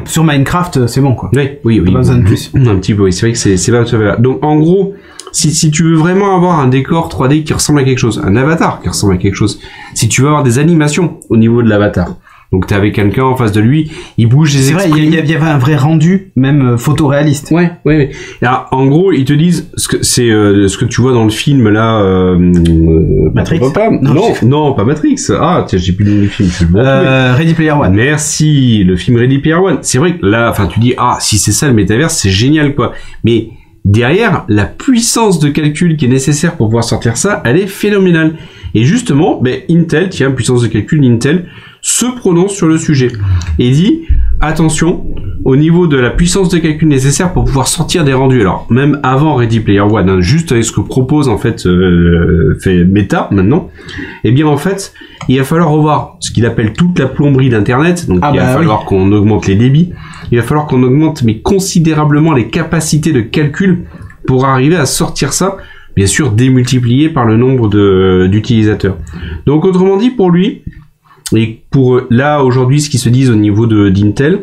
sur Minecraft, c'est bon, quoi. Oui. Pas besoin de plus. Un petit peu, oui. C'est vrai que c'est pas tout à fait là. Donc, en gros, si tu veux vraiment avoir un décor 3D qui ressemble à quelque chose, un avatar qui ressemble à quelque chose, si tu veux avoir des animations au niveau de l'avatar, donc t'es avec quelqu'un en face de lui, il bouge les esprits. C'est vrai, il y avait un vrai rendu, même photoréaliste. Ouais. Alors, en gros, ils te disent ce que tu vois dans le film là. Matrix. Non, pas Matrix. Ah, tiens, j'ai plus le nom du film. Ready Player One. Merci, le film Ready Player One. C'est vrai que là, enfin, tu dis si c'est ça le métaverse, c'est génial quoi. Mais derrière, la puissance de calcul qui est nécessaire pour pouvoir sortir ça, elle est phénoménale. Et justement, Intel, puissance de calcul, Intel se prononce sur le sujet et dit attention au niveau de la puissance de calcul nécessaire pour pouvoir sortir des rendus. Alors même avant Ready Player One, juste avec ce que propose en fait fait Meta maintenant, eh bien en fait il va falloir revoir ce qu'il appelle toute la plomberie d'internet. Donc il va falloir qu'on augmente les débits, il va falloir qu'on augmente mais considérablement les capacités de calcul pour arriver à sortir ça, bien sûr démultiplié par le nombre d'utilisateurs. Donc autrement dit, pour lui et pour là aujourd'hui ce qui se dit au niveau d'Intel,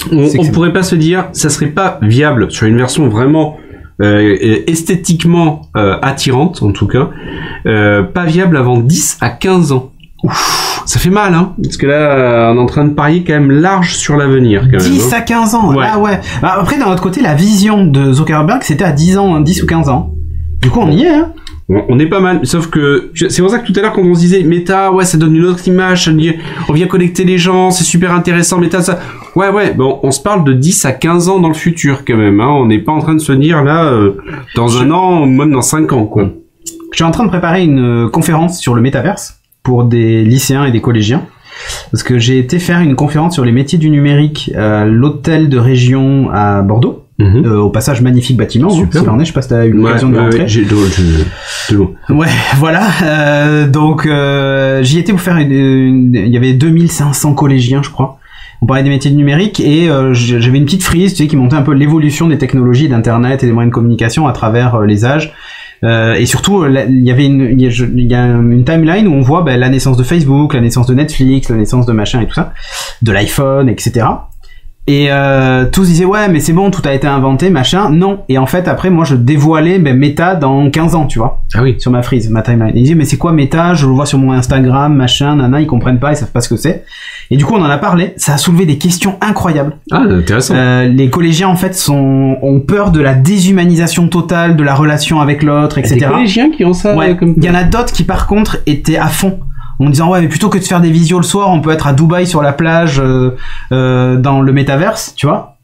on pourrait pas se dire ça serait pas viable sur une version vraiment esthétiquement attirante en tout cas, pas viable avant 10 à 15 ans. Ouf, ça fait mal, hein, parce que là on est en train de parier quand même large sur l'avenir. 10 à 15 ans, ouais. Bah, après d'un autre côté, la vision de Zuckerberg c'était à 10 ans, 10 ou 15 ans. Du coup on y est, hein. On est pas mal, sauf que c'est pour ça que tout à l'heure quand on se disait Meta, ça donne une autre image, on vient connecter les gens, c'est super intéressant, Meta, ça. Bon, on se parle de 10 à 15 ans dans le futur quand même, hein. On n'est pas en train de se dire là, dans un an ou même dans 5 ans, quoi. Je suis en train de préparer une conférence sur le métaverse pour des lycéens et des collégiens. Parce que j'ai été faire une conférence sur les métiers du numérique à l'hôtel de région à Bordeaux. Au passage, magnifique bâtiment. Super. Je sais pas si t'as eu l'occasion de rentrer. Ouais, voilà. Donc, j'y étais pour faire il y avait 2500 collégiens, je crois. On parlait des métiers du numérique et j'avais une petite frise, qui montait un peu l'évolution des technologies d'internet et des moyens de communication à travers les âges. Et surtout, il y a une timeline où on voit la naissance de Facebook, la naissance de Netflix, la naissance de machin et tout ça, de l'iPhone, etc. Et tous disaient mais c'est bon, tout a été inventé, machin. Non. Et en fait après moi je dévoilais Meta dans 15 ans, tu vois. Ah oui. Sur ma frise, ma timeline. Ils disaient mais c'est quoi Meta? Je le vois sur mon Instagram, machin, nana, ils comprennent pas, ils savent pas ce que c'est. Et du coup on en a parlé, ça a soulevé des questions incroyables. Ah, intéressant. Les collégiens en fait ont peur de la déshumanisation totale de la relation avec l'autre, etc. Des collégiens qui ont ça. Ouais. Il y en a d'autres qui par contre étaient à fond. En disant mais plutôt que de faire des visios le soir, on peut être à Dubaï sur la plage dans le métaverse, tu vois.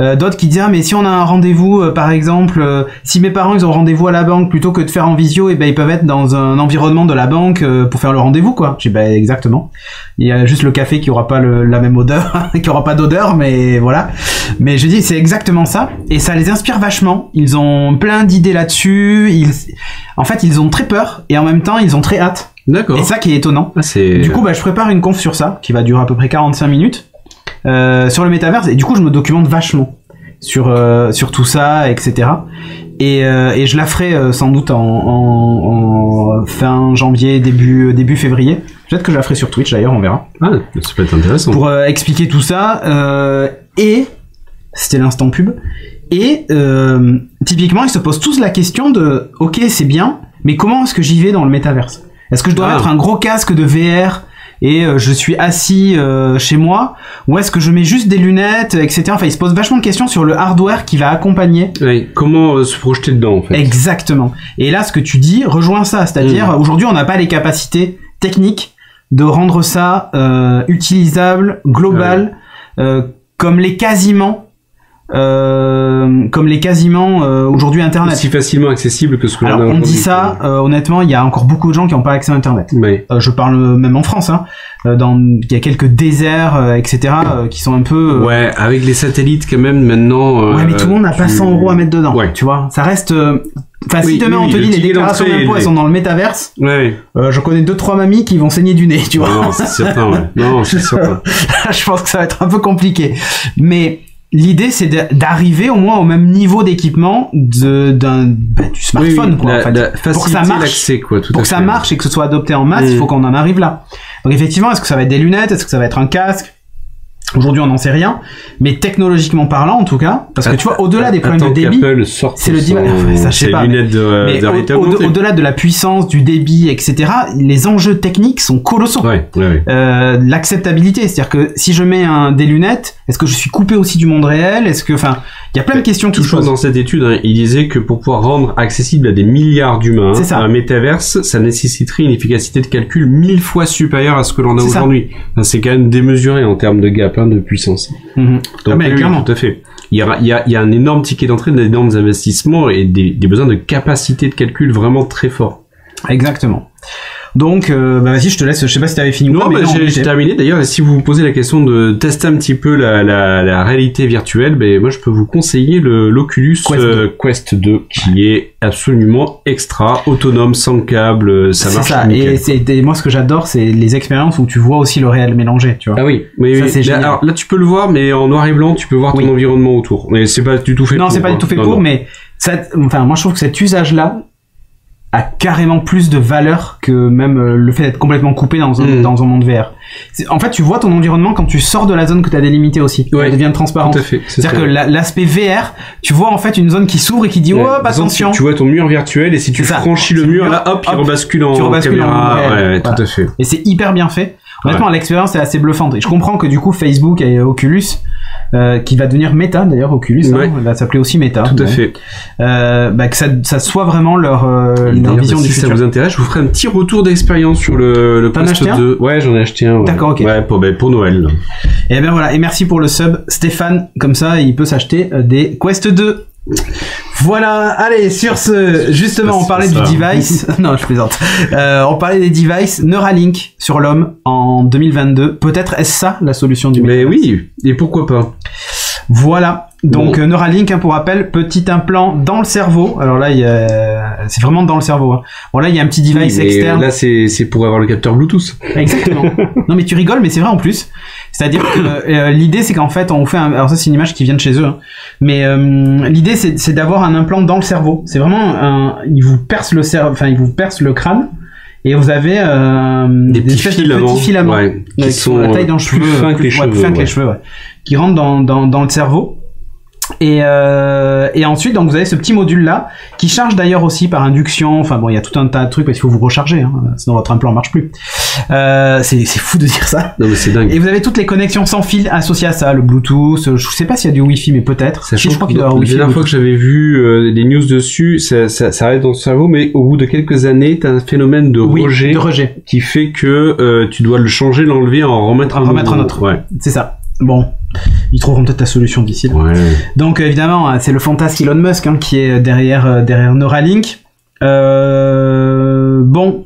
D'autres qui disent mais si on a un rendez-vous, par exemple, si mes parents ils ont rendez-vous à la banque plutôt que de faire en visio, et ben ils peuvent être dans un environnement de la banque pour faire le rendez-vous quoi. J'ai exactement. Il y a juste le café qui aura pas la même odeur, qui aura pas d'odeur, mais voilà. Mais je dis c'est exactement ça et ça les inspire vachement. Ils ont plein d'idées là-dessus. En fait ils ont très peur et en même temps ils ont très hâte. D'accord. Et ça qui est étonnant. Du coup je prépare une conf sur ça qui va durer à peu près 45 minutes. Sur le métaverse et du coup je me documente vachement sur tout ça etc et je la ferai sans doute en fin janvier début février, peut-être que je la ferai sur Twitch d'ailleurs, on verra. Ça peut être intéressant pour expliquer tout ça et c'était l'instant pub et typiquement ils se posent tous la question de ok c'est bien mais comment est-ce que j'y vais dans le métaverse, est-ce que je dois mettre un gros casque de VR et je suis assis chez moi, ou est-ce que je mets juste des lunettes, etc. Enfin, il se pose vachement de questions sur le hardware qui va accompagner. Oui, comment se projeter dedans, en fait. Exactement. Et là, ce que tu dis rejoint ça, c'est-à-dire aujourd'hui, on n'a pas les capacités techniques de rendre ça utilisable, global, comme les quasiment aujourd'hui Internet. Aussi facilement accessible que ce que alors on dit ça honnêtement il y a encore beaucoup de gens qui n'ont pas accès à Internet. Je parle même en France il y a quelques déserts etc qui sont un peu avec les satellites quand même maintenant mais tout le monde n'a pas 100 € à mettre dedans tu vois, ça reste si demain on te dit les déclarations d'impôts elles sont dans le métaverse, je connais 2-3 mamies qui vont saigner du nez, tu vois. Non, c'est certain, non, c'est certain. Je pense que ça va être un peu compliqué, mais l'idée, c'est d'arriver au moins au même niveau d'équipement du smartphone, quoi. Pour que ça marche, l'accès, quoi, pour que ça marche et que ce soit adopté en masse, il faut qu'on en arrive là. Donc effectivement, est-ce que ça va être des lunettes, est-ce que ça va être un casque? Aujourd'hui, on n'en sait rien, mais technologiquement parlant, en tout cas, parce que tu vois, au-delà des problèmes de débit, c'est le ça, je sais pas. Lunettes de réalité augmentée. Au-delà de la puissance, du débit, etc., les enjeux techniques sont colossaux. L'acceptabilité, c'est-à-dire que si je mets des lunettes, est-ce que je suis coupé aussi du monde réel? Est-ce que, il y a plein de questions qui se posent. Dans cette étude, il disait que pour pouvoir rendre accessible à des milliards d'humains un métaverse, ça nécessiterait une efficacité de calcul 1000 fois supérieure à ce que l'on a aujourd'hui. C'est quand même démesuré en termes de gap, de puissance. Donc clairement, tout à fait. Il y a un énorme ticket d'entrée, d'énormes investissements et des besoins de capacité de calcul vraiment très forts. Exactement. Donc, vas-y, je te laisse. Je sais pas si t'avais fini ou pas. Non, j'ai terminé. D'ailleurs, si vous vous posez la question de tester un petit peu la réalité virtuelle, moi, je peux vous conseiller l'Oculus Quest 2, qui est absolument extra, autonome, sans câble, ça marche. C'est ça. Et moi, ce que j'adore, c'est les expériences où tu vois aussi le réel mélangé, tu vois. Ah oui. Mais c'est génial. Alors là, tu peux le voir, mais en noir et blanc, tu peux voir ton environnement autour. Mais c'est pas du tout fait pour. Non, c'est pas du tout fait pour, mais moi, je trouve que cet usage-là a carrément plus de valeur que même le fait d'être complètement coupé dans un monde VR. En fait, tu vois ton environnement quand tu sors de la zone que tu as délimitée aussi. Elle devient transparente. Tout à fait. C'est-à-dire que l'aspect VR, tu vois en fait une zone qui s'ouvre et qui dit attention. Tu vois ton mur virtuel et si tu franchis le mur, là, hop, il rebascule en caméra. Tout à fait. Et c'est hyper bien fait. Honnêtement, l'expérience est assez bluffante. Et je comprends que du coup, Facebook et Oculus, qui va devenir Meta d'ailleurs, Oculus, elle va s'appeler aussi Meta. Tout à fait. Que ça soit vraiment leur vision du futur. Si ça vous intéresse, je vous ferai un petit retour d'expérience sur le Quest 2. Ouais, j'en ai acheté un. D'accord, ok. Ouais, pour Noël. Et voilà. Et merci pour le sub, Stéphane. Comme ça, il peut s'acheter des Quest 2. Voilà, allez, sur ce, justement, on parlait du device. Non, je plaisante. On parlait des devices Neuralink sur l'homme en 2022. Peut-être est-ce ça la solution du métaverse? Mais oui, et pourquoi pas? Voilà. Donc Neuralink, pour rappel, petit implant dans le cerveau. Alors là, c'est vraiment dans le cerveau. Bon là, il y a un petit device externe. Là, c'est pour avoir le capteur Bluetooth. Exactement. Non mais tu rigoles, mais c'est vrai en plus. C'est-à-dire que l'idée, c'est qu'en fait, on fait alors ça, c'est une image qui vient de chez eux. Mais l'idée, c'est d'avoir un implant dans le cerveau. C'est vraiment ils vous percent le cerveau, enfin ils vous percent le crâne. Et vous avez des petits filaments qui sont la taille d'un cheveu, plus fins que les cheveux, qui rentrent dans le cerveau. Et ensuite, donc vous avez ce petit module là qui charge d'ailleurs aussi par induction. Enfin bon, il y a tout un tas de trucs parce qu'il faut vous recharger, sinon votre implant marche plus. C'est fou de dire ça. Non mais c'est dingue. Et vous avez toutes les connexions sans fil associées à ça, le Bluetooth. Je sais pas s'il y a du Wi-Fi, mais peut-être. Je crois qu'il doit y avoir Wi-Fi. La dernière fois que j'avais vu des news dessus, ça arrive dans le cerveau, mais au bout de quelques années, t'as un phénomène de rejet qui fait que tu dois le changer, l'enlever, en remettre un autre. Ouais. C'est ça. Bon, ils trouveront peut-être la solution d'ici là. Ouais. Donc évidemment, c'est le fantasque Elon Musk qui est derrière Neuralink. Bon,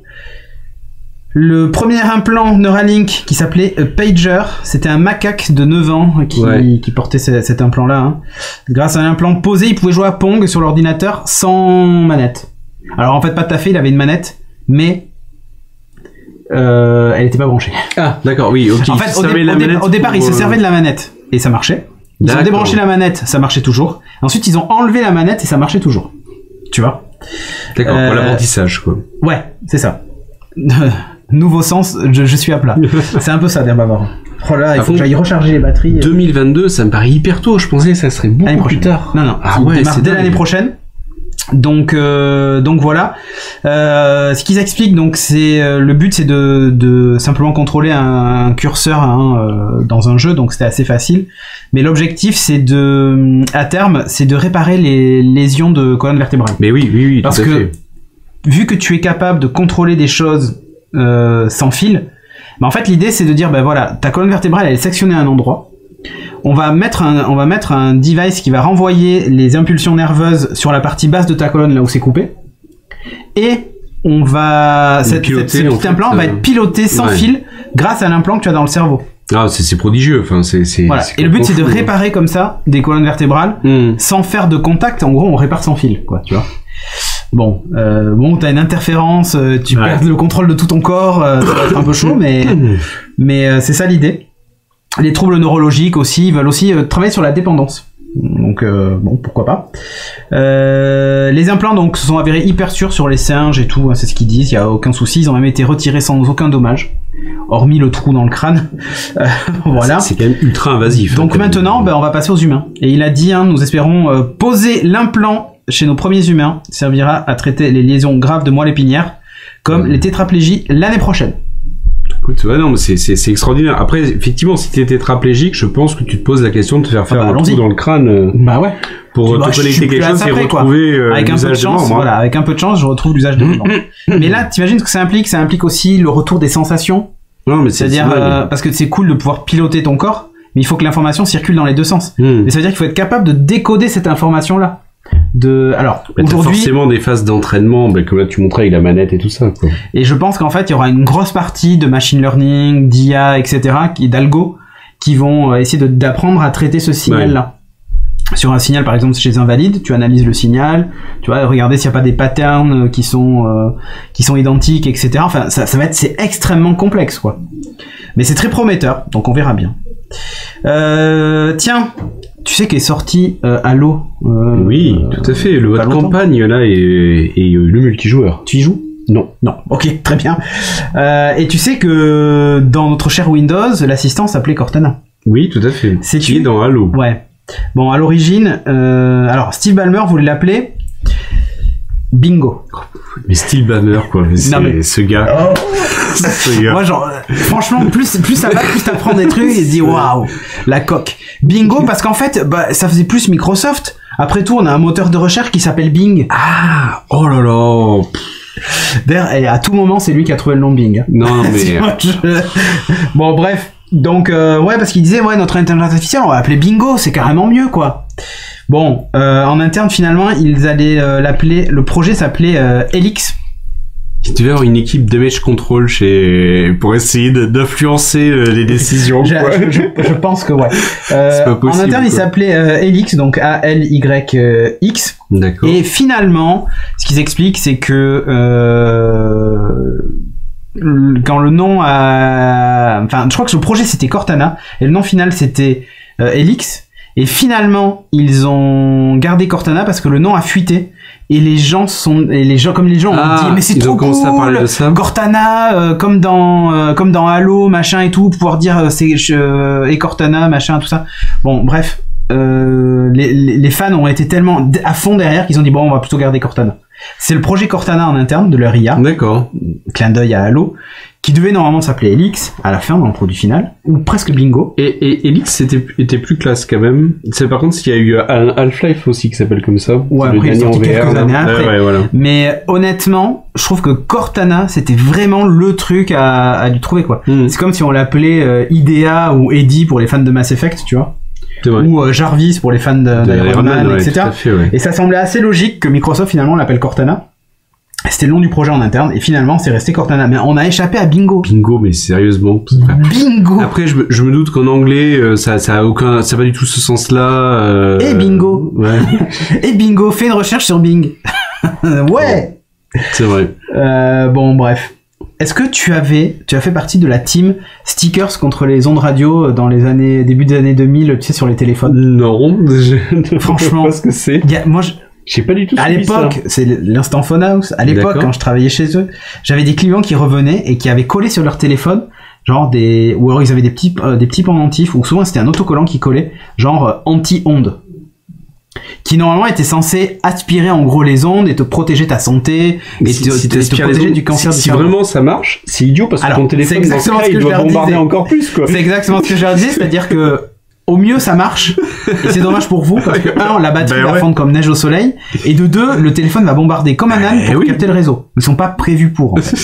le premier implant Neuralink qui s'appelait Pager, c'était un macaque de 9 ans qui portait cet implant-là. Grâce à un implant posé, il pouvait jouer à Pong sur l'ordinateur sans manette. Alors en fait, pas tout à fait, il avait une manette, mais elle était pas branchée. Ah, d'accord, oui, ok. En fait, au départ, il se servait de la manette et ça marchait. Ils ont débranché la manette, ça marchait toujours. Ensuite, ils ont enlevé la manette et ça marchait toujours. Tu vois? D'accord, pour l'apprentissage, quoi. Ouais, c'est ça. Nouveau sens, je suis à plat. C'est un peu ça, d'Herbavore. Oh là, il faut que j'aille recharger les batteries. 2022, ça me paraît hyper tôt. Je pensais que ça serait beaucoup plus tard. Non, ah ouais, c'est dès l'année prochaine. Donc voilà. Ce qu'ils expliquent, donc c'est le but, c'est de simplement contrôler un curseur dans un jeu, donc c'était assez facile. Mais l'objectif, c'est à terme, c'est de réparer les lésions de colonne vertébrale. Mais oui, parce que vu que tu es capable de contrôler des choses sans fil, bah en fait l'idée c'est de dire voilà, ta colonne vertébrale elle est sectionnée à un endroit. On va mettre un device qui va renvoyer les impulsions nerveuses sur la partie basse de ta colonne là où c'est coupé. Et on va ce petit implant va être piloté sans fil grâce à l'implant que tu as dans le cerveau. Ah, c'est prodigieux. Enfin, voilà. Et le but c'est de réparer comme ça des colonnes vertébrales sans faire de contact. En gros, on répare sans fil, quoi, tu vois. Bon, t'as une interférence, tu perds le contrôle de tout ton corps, ça va être un peu chaud, mais c'est ça l'idée. Les troubles neurologiques aussi, ils veulent aussi travailler sur la dépendance. Donc pourquoi pas. Les implants donc se sont avérés hyper sûrs sur les singes et tout, c'est ce qu'ils disent, il y a aucun souci, ils ont même été retirés sans aucun dommage, hormis le trou dans le crâne. Voilà. C'est quand même ultra invasif. Donc maintenant, on va passer aux humains. Et il a dit, nous espérons poser l'implant chez nos premiers humains, servira à traiter les lésions graves de moelle épinière, comme les tétraplégies l'année prochaine. Écoute, non, mais c'est extraordinaire. Après, effectivement, si t'es tétraplégique, je pense que tu te poses la question de te faire faire un trou dans le crâne. Bah ouais. Pour te connecter quelque chose et retrouver l'usage de membre. Voilà, avec un peu de chance, je retrouve l'usage de membre. Mais là, t'imagines ce que ça implique? Ça implique aussi le retour des sensations. Non, mais c'est-à-dire, parce que c'est cool de pouvoir piloter ton corps, mais il faut que l'information circule dans les deux sens. Mais ça veut dire qu'il faut être capable de décoder cette information-là. Alors aujourd'hui, forcément des phases d'entraînement, comme là tu montrais avec la manette et tout ça, quoi. Et je pense qu'en fait il y aura une grosse partie de machine learning, d'IA, etc., d'algo qui vont essayer d'apprendre à traiter ce signal là. Sur un signal par exemple chez Invalide, tu analyses le signal, tu vas regarder s'il n'y a pas des patterns qui sont identiques, etc. Enfin c'est extrêmement complexe, quoi. Mais c'est très prometteur, donc on verra bien. Tiens, tu sais qu'est sorti Halo. Oui, tout à fait. Le mode campagne là et le multijoueur. Tu y joues? Non. Ok, très bien. Et tu sais que dans notre cher Windows, l'assistant s'appelait Cortana. Oui, tout à fait. Qui est dans Halo. Ouais. Bon, à l'origine, alors Steve Ballmer voulait l'appeler Bingo. Mais Steve Ballmer, quoi. Ce gars. Moi, genre, franchement, plus ça va, plus t'apprends des trucs et tu dis waouh, la coque. Bingo, parce qu'en fait, ça faisait plus Microsoft. Après tout, on a un moteur de recherche qui s'appelle Bing. Ah, oh là là. D'ailleurs, à tout moment, c'est lui qui a trouvé le nom de Bing. Non, mais. Bon, bref. Donc, parce qu'il disait, notre intelligence artificielle, on va l'appeler Bingo, c'est carrément mieux, quoi. Bon, en interne, finalement, ils allaient l'appeler, le projet s'appelait Helix. Il devait y avoir une équipe damage control pour essayer d'influencer les décisions. Je pense que ouais. C'est pas possible, en interne, il s'appelait Helix, donc A-L-Y-X. D'accord. Et finalement, ce qu'ils expliquent, c'est que quand le nom je crois que le projet c'était Cortana et le nom final c'était Helix. Et finalement, ils ont gardé Cortana parce que le nom a fuité. Et les gens comme les gens ont dit mais c'est trop cool, Cortana comme dans Halo machin et tout, pouvoir dire et Cortana machin tout ça. Bon bref, les fans ont été tellement à fond derrière qu'ils ont dit bon on va plutôt garder Cortana. C'est le projet Cortana en interne de leur IA. D'accord. Clin d'œil à Halo, qui devait normalement s'appeler Helix à la fin dans le produit final, ou presque Bingo. Et Helix était plus classe quand même. C'est par contre s'il y a eu un Half-Life aussi qui s'appelle comme ça. Ouais, après il est sorti quelques années après. Ouais, voilà. Mais honnêtement, je trouve que Cortana c'était vraiment le truc à lui trouver quoi. C'est comme si on l'appelait Idea ou Eddie pour les fans de Mass Effect, tu vois. Ou Jarvis pour les fans d'Iron Man, etc. Fait, ouais. Et ça semblait assez logique que Microsoft finalement l'appelle Cortana. C'était le nom du projet en interne et finalement c'est resté Cortana. Mais on a échappé à Bingo. Bingo, mais sérieusement. Bingo. Après je me doute qu'en anglais ça a pas du tout ce sens-là. Et Bingo. Ouais. Et Bingo, fais une recherche sur Bing. Ouais. C'est vrai. Bon bref. Est-ce que tu as fait partie de la team stickers contre les ondes radio dans les début des années 2000, tu sais, sur les téléphones? Non, franchement, je sais pas ce que c'est. Moi, j'ai pas du tout. À l'époque, c'est l'Instant Phone House. À l'époque, quand je travaillais chez eux, j'avais des clients qui revenaient et qui avaient collé sur leur téléphone, genre ou alors ils avaient des petits pendentifs, ou souvent c'était un autocollant qui collait, genre anti-ondes, qui normalement était censé aspirer en gros les ondes et te protéger ta santé et te protéger du cancer du cerveau. Si vraiment ça marche, c'est idiot parce que ton téléphone dans ce cas, il doit bombarder encore plus quoi. C'est exactement ce que je leur disais, c'est-à-dire que au mieux ça marche et c'est dommage pour vous parce que la batterie va fondre comme neige au soleil et de deux le téléphone va bombarder comme un âne pour capter le réseau. Ils sont pas prévus pour en fait.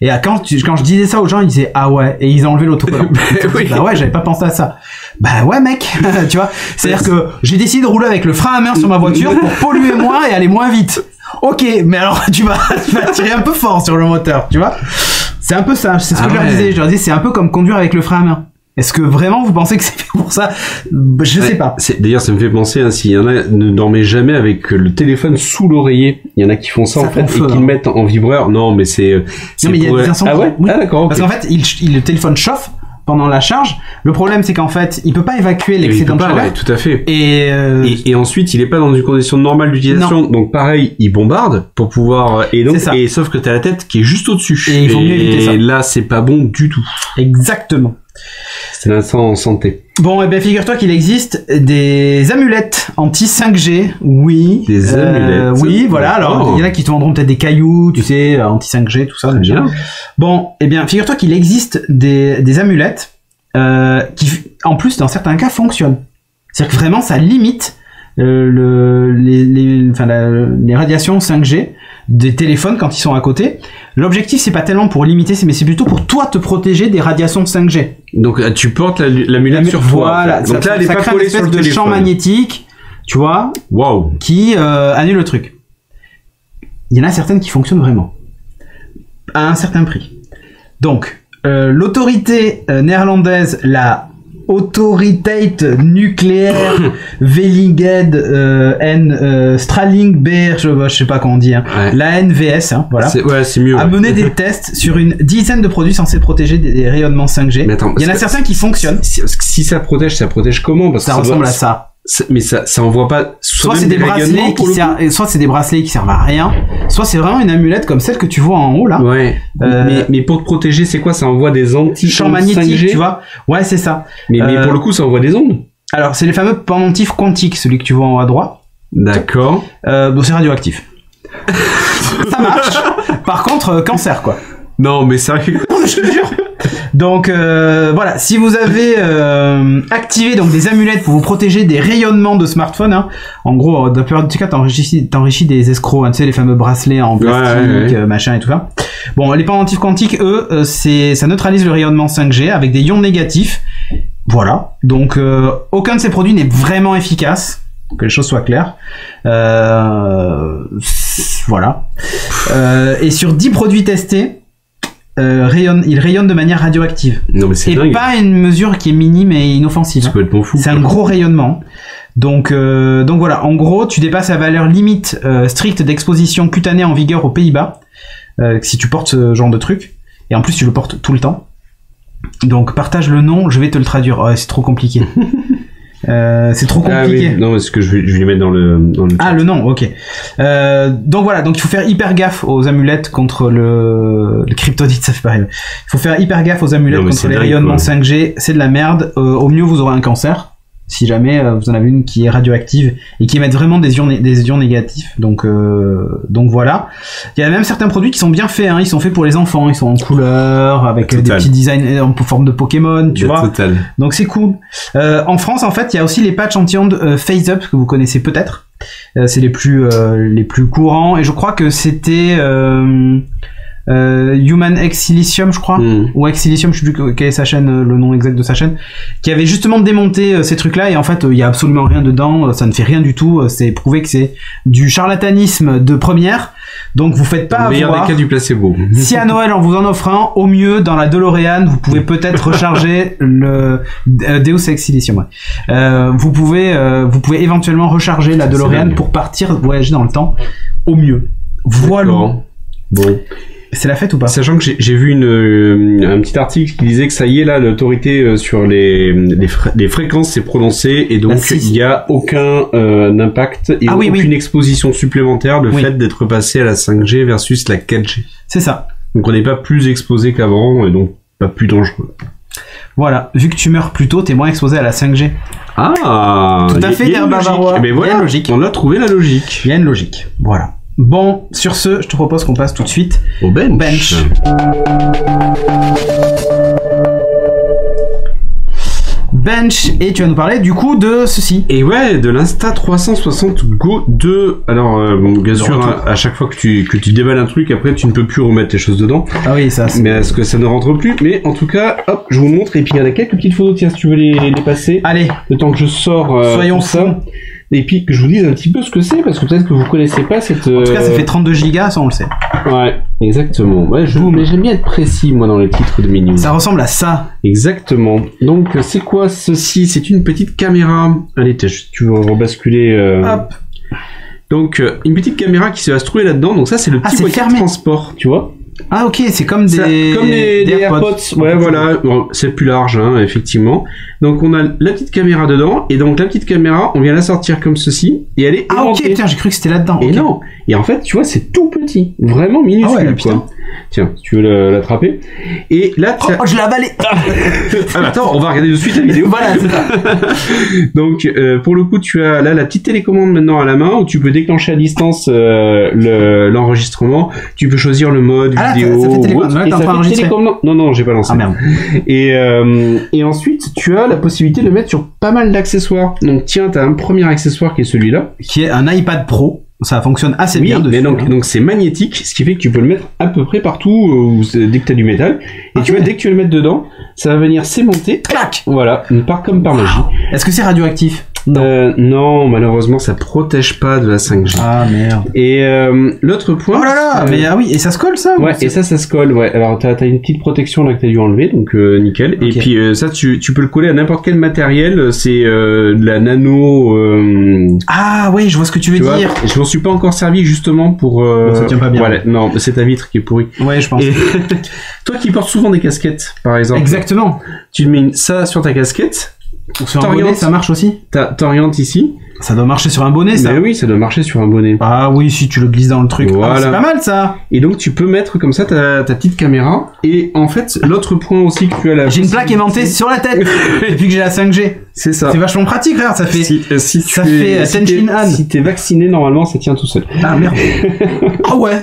Et quand je disais ça aux gens, ils disaient ah ouais, et ils ont enlevé l'autocollant. Bah ouais, j'avais pas pensé à ça. Bah ouais mec, tu vois, c'est-à-dire que j'ai décidé de rouler avec le frein à main sur ma voiture pour polluer moins et aller moins vite. Ok, mais alors tu vas tirer un peu fort sur le moteur, tu vois. C'est un peu ça, c'est ce que je leur disais. Je leur disais c'est un peu comme conduire avec le frein à main. Est-ce que vraiment vous pensez que c'est fait pour ça? Je sais pas. D'ailleurs, ça me fait penser, s'il y en a, ne dormez jamais avec le téléphone sous l'oreiller. Il y en a qui font ça en fait, et qui le mettent en vibreur. Non, mais c'est non, mais il y a des incendies. Ah ouais? Oui. Ah d'accord. Parce qu'en fait, le téléphone chauffe pendant la charge. Le problème, c'est qu'en fait, il peut pas évacuer l'excédent de chaleur. Ouais, tout à fait. Et ensuite, il est pas dans une condition normale d'utilisation. Donc pareil, il bombarde pour pouvoir, et sauf que t'as la tête qui est juste au-dessus. Et il faut mieux éviter ça. Et là, c'est pas bon du tout. Exactement. C'est l'instant en santé. Bon, et bien figure-toi qu'il existe des amulettes anti-5G. Oui. Des amulettes. Oui, voilà. Alors, il y en a qui te vendront peut-être des cailloux, tu sais, anti-5G, tout ça. Bien. Bon, et bien figure-toi qu'il existe des amulettes qui, en plus, dans certains cas, fonctionnent. C'est-à-dire que vraiment, ça limite les radiations 5G des téléphones quand ils sont à côté. L'objectif c'est pas tellement pour limiter, mais c'est plutôt pour toi te protéger des radiations 5G. Donc tu portes l'amulette sur toi. Voilà, donc là elle est pas collée sur le téléphone. Champ magnétique, tu vois, qui annule le truc. Il y en a certaines qui fonctionnent vraiment à un certain prix. Donc l'autorité néerlandaise, la Autoriteit Nucleaire Veiligheid en Straling Beheer, je sais pas comment on dit, hein. Ouais. La NVS, hein, voilà. C'est mieux. A mené des tests sur une dizaine de produits censés protéger des rayonnements 5G. Mais attends, il y en a certains qui fonctionnent. Si ça protège comment? Parce ça ressemble à ça. Mais ça envoie pas. Soit c'est des bracelets qui servent à rien, soit c'est vraiment une amulette comme celle que tu vois en haut là. Ouais. Mais pour te protéger, c'est quoi? Ça envoie des champs magnétiques, 5G, tu vois. Ouais, c'est ça. Mais pour le coup, ça envoie des ondes. Alors, c'est les fameux pendentifs quantiques, celui que tu vois en haut à droite. D'accord. Bon, c'est radioactif. Ça marche. Par contre, cancer quoi. Non, mais sérieux. Je te jure. Donc voilà, si vous avez activé donc des amulettes pour vous protéger des rayonnements de smartphone, hein, en gros, de période du cas, t'enrichis des escrocs, hein, tu sais, les fameux bracelets en plastique, machin et tout ça. Bon, les pendentifs quantiques, eux, ça neutralise le rayonnement 5G avec des ions négatifs. Voilà. Donc aucun de ces produits n'est vraiment efficace. Que les choses soient claires. Voilà. Et sur 10 produits testés, il rayonne de manière radioactive. Non, mais c'est dingue. Pas une mesure qui est minime et inoffensive. C'est complètement fou. C'est un gros rayonnement. Donc voilà. En gros, tu dépasses la valeur limite stricte d'exposition cutanée en vigueur aux Pays-Bas si tu portes ce genre de truc. Et en plus, tu le portes tout le temps. Donc partage le nom. Je vais te le traduire. Oh, c'est trop compliqué. C'est trop compliqué. Ah oui. Non, parce que je vais les mettre dans le chat. Ah, le nom, ok. Donc voilà, donc il faut faire hyper gaffe aux amulettes contre le kryptonite, ça fait pareil. Il faut faire hyper gaffe aux amulettes contre les rayonnements 5G, c'est de la merde. Au mieux, vous aurez un cancer. si jamais vous en avez une qui est radioactive et qui émet vraiment des ions négatifs. Donc voilà. Il y a même certains produits qui sont bien faits, hein. Ils sont faits pour les enfants, ils sont en couleur, avec des petits designs en forme de Pokémon, tu vois. Total. Donc c'est cool. En France, en fait, il y a aussi les patchs anti-ondes Phase Up que vous connaissez peut-être. C'est les plus courants, et je crois que c'était Human X Silicium, je crois, ou X Silicium, je sais plus quelle est sa chaîne, le nom exact de sa chaîne, qui avait justement démonté ces trucs-là, et en fait, il y a absolument rien dedans, ça ne fait rien du tout, c'est prouvé que c'est du charlatanisme de première, donc vous faites pas avoir. Meilleur des cas du placebo. Si à Noël on vous en offre un, au mieux, dans la DeLorean, vous pouvez peut-être recharger le Deus Ex Silicium, ouais. Vous pouvez éventuellement recharger la DeLorean pour partir voyager dans le temps, au mieux. Voilà. Bon. C'est la fête ou pas? Sachant que j'ai vu un petit article qui disait que ça y est, là, l'autorité sur les fréquences s'est prononcée, et donc il n'y a aucun impact et aucune exposition supplémentaire de fait d'être passé à la 5G versus la 4G. C'est ça. Donc on n'est pas plus exposé qu'avant, et donc pas plus dangereux. Voilà, vu que tu meurs plus tôt, t'es moins exposé à la 5G. Ah, tout à fait, Bavarois. Mais voilà, on a trouvé la logique. Il y a une logique, voilà. Bon, sur ce, je te propose qu'on passe tout de suite au bench. Bench, et tu vas nous parler du coup de ceci. Et ouais, de l'Insta360 Go 2. Alors, bien sûr, à chaque fois que tu déballes un truc, après tu ne peux plus remettre les choses dedans. Ah oui, ça. Mais est-ce que ça ne rentre plus? Mais en tout cas, hop, je vous montre. Et puis il y a quelques petites photos, tiens, si tu veux les passer. Allez. Le temps que je sors. Soyons ça. Et puis que je vous dise un petit peu ce que c'est, parce que peut-être que vous connaissez pas cette... En tout cas, ça fait 32 gigas, ça on le sait. Ouais, exactement. Ouais, mais j'aime bien être précis, moi, dans les titres de mes news. Ça ressemble à ça. Exactement. Donc, c'est quoi ceci? C'est une petite caméra. Allez, tu veux rebasculer... Hop. Donc, une petite caméra qui va se trouver là-dedans. Donc ça, c'est le petit boîtier de transport, tu vois. Ah ok, c'est comme des AirPods. Ouais, voilà. Bon, c'est plus large, hein, effectivement. Donc on a la petite caméra dedans, et donc la petite caméra, on vient la sortir comme ceci, et elle est aimantée. Ok, putain, j'ai cru que c'était là-dedans. Et non. Et en fait, tu vois, c'est tout petit, vraiment minuscule, quoi. Tiens, si tu veux l'attraper. Et là, je l'ai avalé. Attends, on va regarder de suite la vidéo. Voilà, c'est ça. Donc, pour le coup, tu as là la petite télécommande maintenant à la main, où tu peux déclencher à distance l'enregistrement. Tu peux choisir le mode vidéo. Ça fait télécommande. Non, j'ai pas lancé. Ah merde. Et ensuite, tu as la possibilité de le mettre sur pas mal d'accessoires. Donc, tiens, t'as un premier accessoire qui est celui-là, qui est un iPad Pro. Ça fonctionne assez bien dessus. Mais donc c'est magnétique, ce qui fait que tu peux le mettre à peu près partout dès que tu as du métal. Et tu vois, dès que tu vas le mettre dedans, ça va venir s'aimanter. Clac. Voilà, comme par magie. Est-ce que c'est radioactif? Non, malheureusement, ça protège pas de la 5G. Ah merde. Et l'autre point... Oh là là, mais ah oui, et ça se colle ça? Ouais, et ça se colle, ouais. Alors t'as une petite protection là que t'as dû enlever, donc nickel. Okay. Et puis ça, tu peux le coller à n'importe quel matériel. C'est de la nano... Ah oui, je vois ce que tu veux dire. Je m'en suis pas encore servi justement pour... Ça tient pas bien. Voilà, non, c'est ta vitre qui est pourrie. Ouais, je pense. Et toi qui portes souvent des casquettes, par exemple. Exactement. Tu mets ça sur ta casquette. Sur un bonnet, ça marche aussi? T'orientes ici. Ça doit marcher sur un bonnet, ça? Mais oui, ça doit marcher sur un bonnet. Ah oui, si tu le glisses dans le truc. Voilà. Ah, c'est pas mal, ça. Et donc, tu peux mettre comme ça ta petite caméra. Et en fait, l'autre point aussi que tu as là... J'ai une plaque aimantée sur la tête depuis que j'ai la 5G. C'est ça. C'est vachement pratique, regarde, ça fait... Si t'es vacciné, normalement, ça tient tout seul. Ah merde. Ah ouais.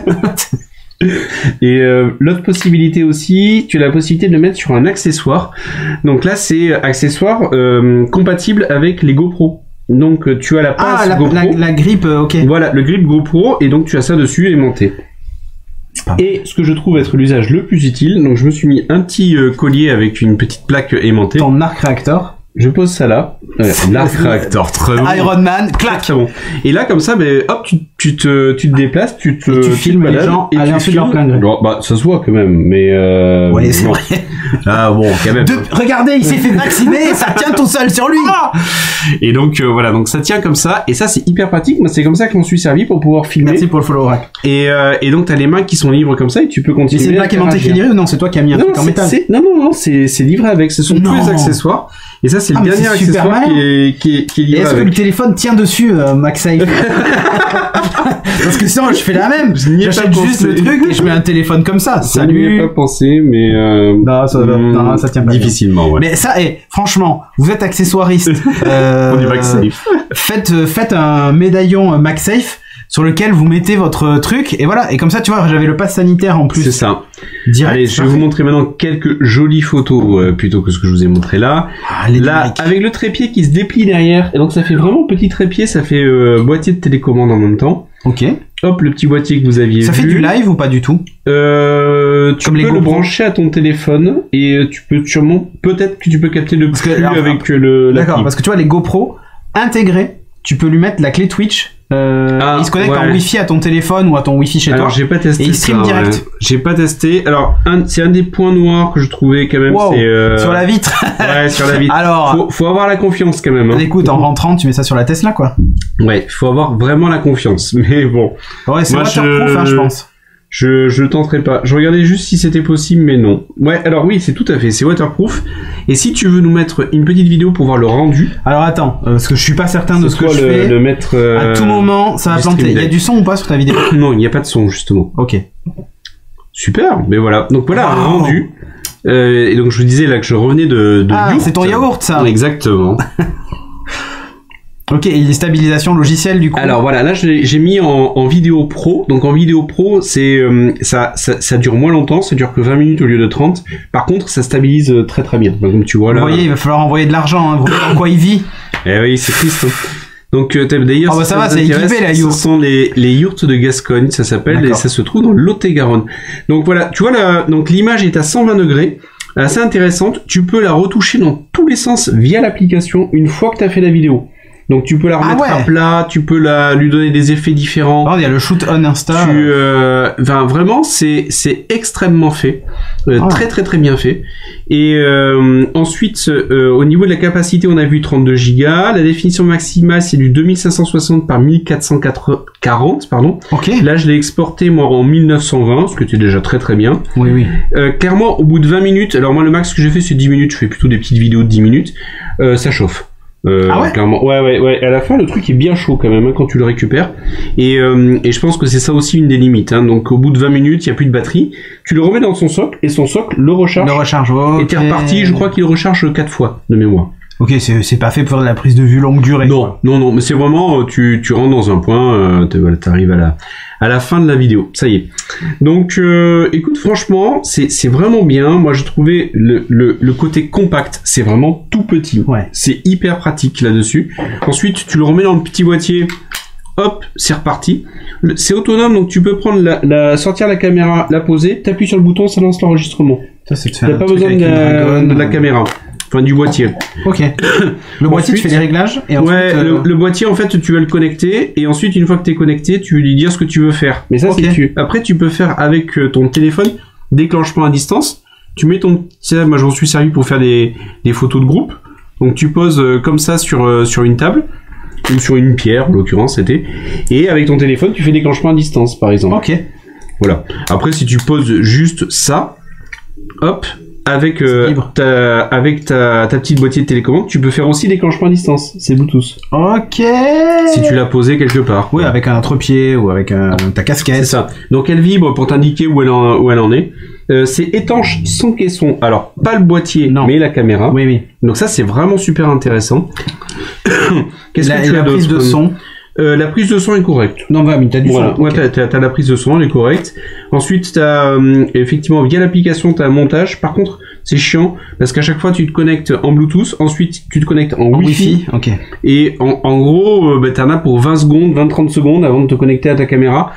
Et l'autre possibilité aussi, tu as la possibilité de le mettre sur un accessoire. Donc là, c'est accessoire compatible avec les GoPro. Donc tu as la pince GoPro. La grippe, ok. Voilà, le grip GoPro, et donc tu as ça dessus aimanté. Et ce que je trouve être l'usage le plus utile, donc je me suis mis un petit collier avec une petite plaque aimantée. Ton arc réacteur. Je pose ça là. L'arc réacteur, très bon. Iron Man, clac. Très bon. Et là, comme ça, hop, tu te déplaces, tu filmes les gens et tu filmes leur plein gré. Bah, ça se voit quand même, mais ouais, c'est vrai. Ah bon, quand même. Regardez, il s'est fait vacciner, ça tient tout seul sur lui. Et donc voilà, donc ça tient comme ça, et ça c'est hyper pratique. Moi, c'est comme ça que je m'en suis servi pour pouvoir filmer. Merci pour le follow rack. Et donc t'as les mains qui sont libres comme ça, et tu peux continuer. Et c'est pas aimantée qui est livrée ou non? C'est toi qui as mis un truc en métal? Non, c'est livré avec. Ce sont tous les accessoires. Et ça, c'est le dernier accessoire qui est livré. Et est-ce que le téléphone tient dessus, MagSafe? Parce que sinon, je fais la même. J'achète juste le truc et je mets un téléphone comme ça. Salut. Je n'y ai pas pensé, mais non, ça tient pas difficilement. Ouais. Mais ça, franchement, vous êtes accessoiriste. Pour du MagSafe. Faites un médaillon MagSafe sur lequel vous mettez votre truc et voilà. Et comme ça, tu vois, j'avais le pass sanitaire en plus. C'est ça. Direct. Allez, je vais vous montrer maintenant quelques jolies photos plutôt que ce que je vous ai montré là. Là, avec le trépied qui se déplie derrière. Et donc ça fait vraiment petit trépied, ça fait boîtier de télécommande en même temps. Ok. Hop, le petit boîtier que vous aviez vu. Ça fait du live ou pas du tout? Tu peux le brancher à ton téléphone et tu peux sûrement, peut-être que tu peux capter le flux avec la D'accord, parce que tu vois les GoPro intégrés, tu peux lui mettre la clé Twitch. Il se connecte en Wi-Fi à ton téléphone ou à ton Wi-Fi chez toi. Alors j'ai pas testé. Et il stream direct. Ouais. J'ai pas testé. Alors c'est un des points noirs que je trouvais quand même. Wow. C'est sur la vitre. Ouais, sur la vitre. Alors faut avoir la confiance quand même. Hein. Écoute, en rentrant, tu mets ça sur la Tesla quoi. Ouais, faut avoir vraiment la confiance. Mais bon. Ouais, c'est waterproof, hein, je pense. Je tenterai pas. Je regardais juste si c'était possible, mais non. Ouais, alors oui, c'est tout à fait. C'est waterproof. Et si tu veux nous mettre une petite vidéo pour voir le rendu. Alors attends, parce que je suis pas certain de ce que je fais. Le mettre. À tout moment, ça va planter. Il y a du son ou pas sur ta vidéo? Non, il n'y a pas de son justement. Ok. Super. Mais voilà. Donc voilà, rendu. Et donc je vous disais là que je revenais de yaourt. C'est ton yaourt ça. Exactement. Ok, et les stabilisations logicielles du coup. Alors voilà, là j'ai mis en vidéo pro. Donc en vidéo pro, c'est ça dure moins longtemps, ça dure que 20 minutes au lieu de 30. Par contre, ça stabilise très très bien. Donc, comme tu vois là. Vous voyez, il va falloir envoyer de l'argent, hein. Vous voyez dans quoi il vit. Eh oui, c'est triste. Donc d'ailleurs, ça va, c'est équipé la yaourt. Ce sont les yaourts de Gascogne, ça s'appelle, et ça se trouve dans le Lot-et-Garonne. Donc voilà, tu vois donc l'image est à 120 degrés. Assez intéressante. Tu peux la retoucher dans tous les sens via l'application une fois que tu as fait la vidéo. Donc tu peux la remettre à plat, tu peux lui donner des effets différents. Il y a le shoot on Insta. Vraiment, c'est extrêmement fait, très très très bien fait. Et ensuite, au niveau de la capacité, on a vu 32 Go. La définition maximale, c'est du 2560 par 1440, pardon. Ok. Là, je l'ai exporté moi en 1920, ce qui était déjà très très bien. Oui, oui. Clairement, au bout de 20 minutes, alors moi le max que j'ai fait c'est 10 minutes. Je fais plutôt des petites vidéos de 10 minutes. Ça chauffe. Clairement. Ouais. À la fin, le truc est bien chaud quand même hein, quand tu le récupères. Et je pense que c'est ça aussi une des limites. Hein. Donc, au bout de 20 minutes, il n'y a plus de batterie. Tu le remets dans son socle et son socle le recharge. Okay. Et t'es reparti. Je crois qu'il recharge 4 fois de mémoire. Ok, c'est pas fait pour de la prise de vue longue durée. Non, mais c'est vraiment tu rentres dans un point, t'arrives à la fin de la vidéo. Ça y est. Donc, écoute, franchement, c'est vraiment bien. Moi, j'ai trouvé le côté compact. C'est vraiment tout petit. Ouais. C'est hyper pratique là-dessus. Ensuite, tu le remets dans le petit boîtier. Hop, c'est reparti. C'est autonome, donc tu peux prendre sortir la caméra, la poser, t'appuies sur le bouton, ça lance l'enregistrement. Ça, c'est t'as pas besoin de la caméra. Enfin, du boîtier. Ok. Le boîtier, tu fais des réglages et ensuite, le boîtier, en fait, tu vas le connecter et ensuite, une fois que t'es connecté, tu veux lui dire ce que tu veux faire. Mais ça, après, tu peux faire avec ton téléphone déclenchement à distance. Tu mets moi, j'en suis servi pour faire des photos de groupe. Donc, tu poses comme ça sur une table ou sur une pierre, en l'occurrence, c'était. Et avec ton téléphone, tu fais déclenchement à distance, par exemple. Ok. Voilà. Après, si tu poses juste ça, hop. Avec ta petite boîtier de télécommande, tu peux faire aussi déclenchement à distance. C'est Bluetooth. Ok. Si tu l'as posé quelque part. Oui, avec un trépied ou avec ta casquette. C'est ça. Donc elle vibre pour t'indiquer où elle en est. C'est étanche sans caisson. Alors pas le boîtier, mais la caméra. Oui. Donc ça c'est vraiment super intéressant. Qu'est-ce que tu as d'autre? La prise de son. La prise de son est correcte. Non, mais t'as du son. Ouais, t'as la prise de son, elle est correcte. Ensuite, t'as effectivement via l'application, t'as un montage. Par contre, c'est chiant parce qu'à chaque fois, tu te connectes en Bluetooth. Ensuite, tu te connectes en Wi-Fi. Ok. Et en gros, t'en as pour 20-30 secondes avant de te connecter à ta caméra.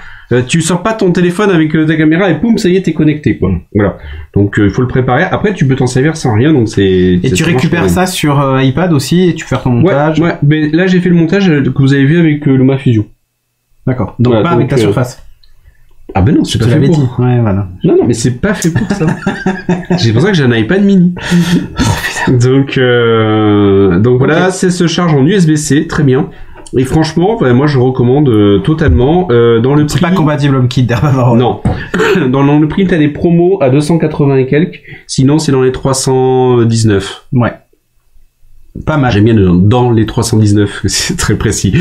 Tu sors pas ton téléphone avec ta caméra et poum, ça y est, t'es connecté, quoi. Voilà. Donc, il faut le préparer. Après, tu peux t'en servir sans rien, donc et tu récupères ça sur iPad aussi et tu fais ton montage. Ouais. Mais là, j'ai fait le montage que vous avez vu avec LumaFusion. D'accord. Donc, pas avec ta surface. Ah ben non, c'est pas fait pour. Dit. Ouais, voilà. Non, mais c'est pas fait pour ça. C'est pour ça que j'ai un iPad mini. Donc voilà, c'est se charge en USB-C, très bien. Et franchement, moi je recommande totalement. Dans le c'est prix, pas compatible HomeKit derrière. Non. Dans le prix, t'as des promos à 280 et quelques. Sinon, c'est dans les 319. Ouais. Pas mal. J'aime bien dans les 319, c'est très précis.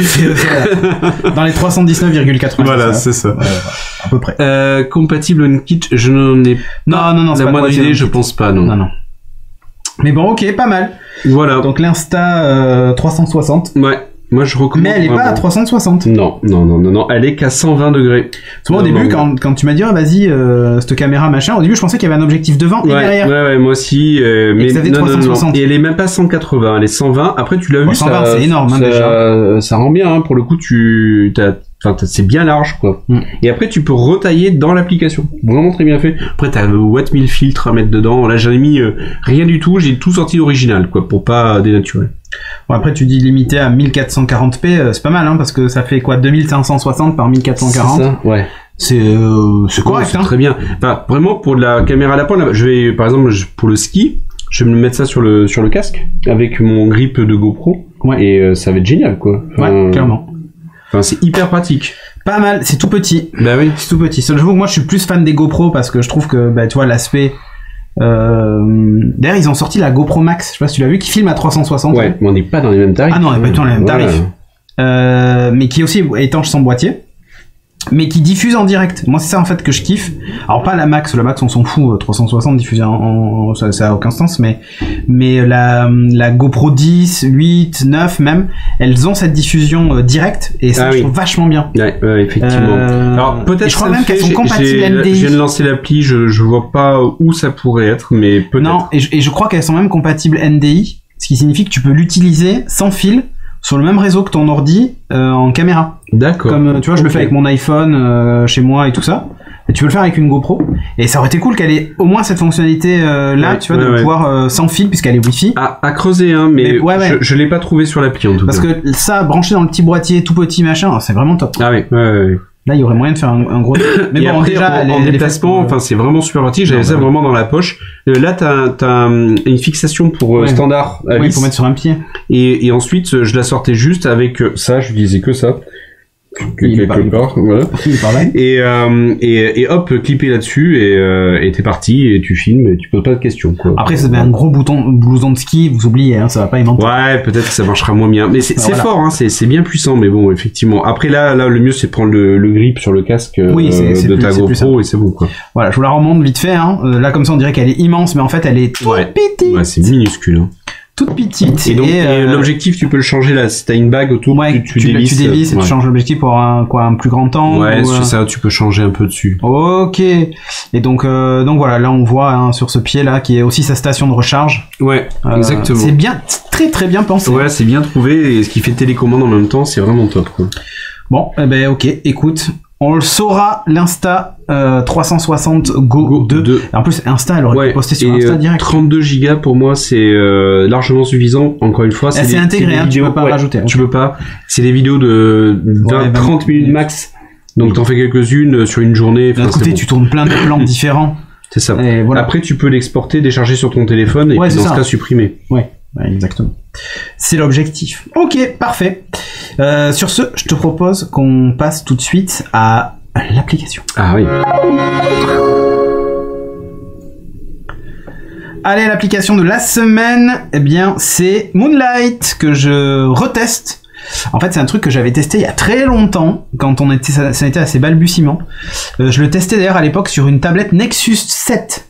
Dans les 319,80. Voilà, c'est ça. À peu près. Compatible HomeKit, je n'en ai pas Non, la moindre idée, je pense pas, non. Non. Mais bon, ok, pas mal. Voilà. Donc l'Insta 360. Ouais. Moi, je recommande. Mais elle est pas à 360. Non. Elle est qu'à 120 degrés. Moi, au début, quand tu m'as dit, vas-y, cette caméra, machin, au début, je pensais qu'il y avait un objectif devant et derrière. Ouais, moi aussi. Mais ça fait 360. Et elle est même pas 180, elle est 120. Après, tu l'as vu, 120, c'est énorme, hein, déjà. Ça rend bien, hein. Pour le coup, c'est bien large, quoi. Et après, tu peux retailler dans l'application. Vraiment très bien fait. Après, t'as Watt 1000 filtres à mettre dedans. Là, j'en ai mis rien du tout. J'ai tout sorti d'original, quoi, pour pas dénaturer. Bon, après, tu dis limité à 1440p, c'est pas mal, hein, parce que ça fait quoi, 2560 par 1440. C'est ça, ouais. C'est correct, c'est hein. Très bien. Enfin, vraiment, pour de la caméra à lapin, là, je vais, par exemple, pour le ski, je vais me mettre ça sur le casque, avec mon grip de GoPro. Ouais. Et ça va être génial, quoi. Ouais, clairement. Enfin, c'est hyper pratique. Pas mal, c'est tout petit. Bah oui. C'est tout petit. Seul jour, moi, je suis plus fan des GoPro parce que je trouve que, tu vois, l'aspect. D'ailleurs, ils ont sorti la GoPro Max. Je sais pas si tu l'as vu, qui filme à 360. Ouais, mais on n'est pas dans les mêmes tarifs. Ah non, on n'est pas du tout dans les mêmes tarifs. Mais qui est aussi étanche sans boîtier. Mais qui diffuse en direct. Moi, c'est ça en fait que je kiffe. Alors pas la Max on s'en fout. 360 diffusé ça a aucun sens. Mais la GoPro 10, 8, 9 même, elles ont cette diffusion directe et ça je trouve vachement bien. Ouais, effectivement. Alors peut-être. Je crois même qu'elles sont compatibles NDI. Je viens de lancer l'appli, je vois pas où ça pourrait être, mais peut-être. Non, et je crois qu'elles sont même compatibles NDI, ce qui signifie que tu peux l'utiliser sans fil sur le même réseau que ton ordi en caméra. D'accord. Comme tu vois, je le fais avec mon iPhone chez moi et tout ça. Et tu peux le faire avec une GoPro. Et ça aurait été cool qu'elle ait au moins cette fonctionnalité là, tu vois, de pouvoir sans fil puisqu'elle est Wi-Fi. À creuser, hein, mais je l'ai pas trouvé sur l'appli en tout cas. Parce que ça, branché dans le petit boîtier tout petit machin, c'est vraiment top. Ah oui, ouais. Là, il y aurait moyen de faire un gros. Mais bon, après, déjà, en déplacement, enfin, c'est vraiment super pratique. J'avais ça vraiment dans la poche. Là, t'as une fixation pour standard. Oui, pour mettre sur un pied. Et ensuite, je la sortais juste avec ça. Je disais que ça. Quelque part, voilà. Et hop, clipper là-dessus et t'es parti et tu filmes et tu poses pas de questions, quoi. Après, ça avait un gros blouson de ski, vous oubliez, hein, ça va pas aimanter. Ouais, peut-être que ça marchera moins bien, mais c'est fort, hein, c'est bien puissant, mais bon, effectivement. Après là, le mieux c'est de prendre le grip sur le casque de ta GoPro et c'est bon, quoi. Voilà, je vous la remonte vite fait, hein. Là, comme ça, on dirait qu'elle est immense, mais en fait, elle est toute petite. Ouais, c'est minuscule, hein. Toute petite. Et donc, l'objectif, tu peux le changer là. Si t'as une bague autour, tu dévisses et tu changes l'objectif pour un plus grand angle. Ouais, c'est ça, tu peux changer un peu dessus. Ok. Et donc voilà, là, on voit, hein, sur ce pied là, qui est aussi sa station de recharge. Ouais, exactement. C'est bien, très très bien pensé. Ouais, c'est bien trouvé et ce qui fait télécommande en même temps, c'est vraiment top, quoi. Bon, ok, écoute. On le saura, l'Insta 360 Go 2. En plus, Insta, elle aurait pu poster sur Insta direct. 32 gigas pour moi, c'est largement suffisant. Encore une fois, c'est intégré, hein, tu peux pas rajouter. Tu peux pas. C'est des vidéos de 20-30 minutes max. Donc t'en fais quelques-unes sur une journée. D'un côté, tu tournes plein de plans différents. C'est ça. Voilà. Après, tu peux l'exporter, décharger sur ton téléphone et puis dans ce cas supprimer. Ouais, exactement. C'est l'objectif. Ok, parfait. Sur ce, je te propose qu'on passe tout de suite à l'application. Ah oui. Allez, l'application de la semaine, eh bien, c'est Moonlight que je reteste. En fait, c'est un truc que j'avais testé il y a très longtemps, quand ça était à ses balbutiements. Je le testais d'ailleurs à l'époque sur une tablette Nexus 7.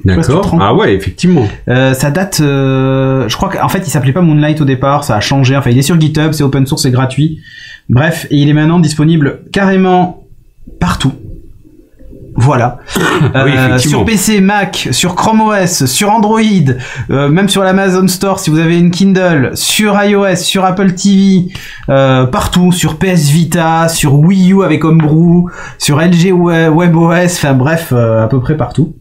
D'accord. Ah ouais, effectivement. Ça date, je crois qu'en fait il s'appelait pas Moonlight au départ, ça a changé. Enfin, il est sur GitHub, c'est open source, c'est gratuit. Bref, et il est maintenant disponible carrément partout. Voilà. Oui, sur PC, Mac, sur Chrome OS, sur Android, même sur l'Amazon Store si vous avez une Kindle, sur iOS, sur Apple TV, partout, sur PS Vita, sur Wii U avec Homebrew, sur LG WebOS, enfin bref, à peu près partout.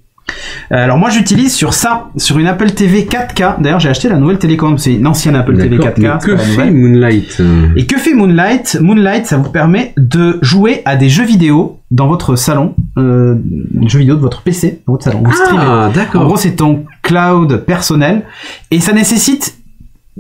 Alors moi j'utilise sur une Apple TV 4K. D'ailleurs j'ai acheté la nouvelle télécommande, c'est une ancienne Apple TV 4K. Mais que fait Moonlight ? Et que fait Moonlight ? Moonlight, ça vous permet de jouer à des jeux vidéo dans votre salon, jeux vidéo de votre PC, dans votre salon. Vous streamez. D'accord. En gros c'est ton cloud personnel et ça nécessite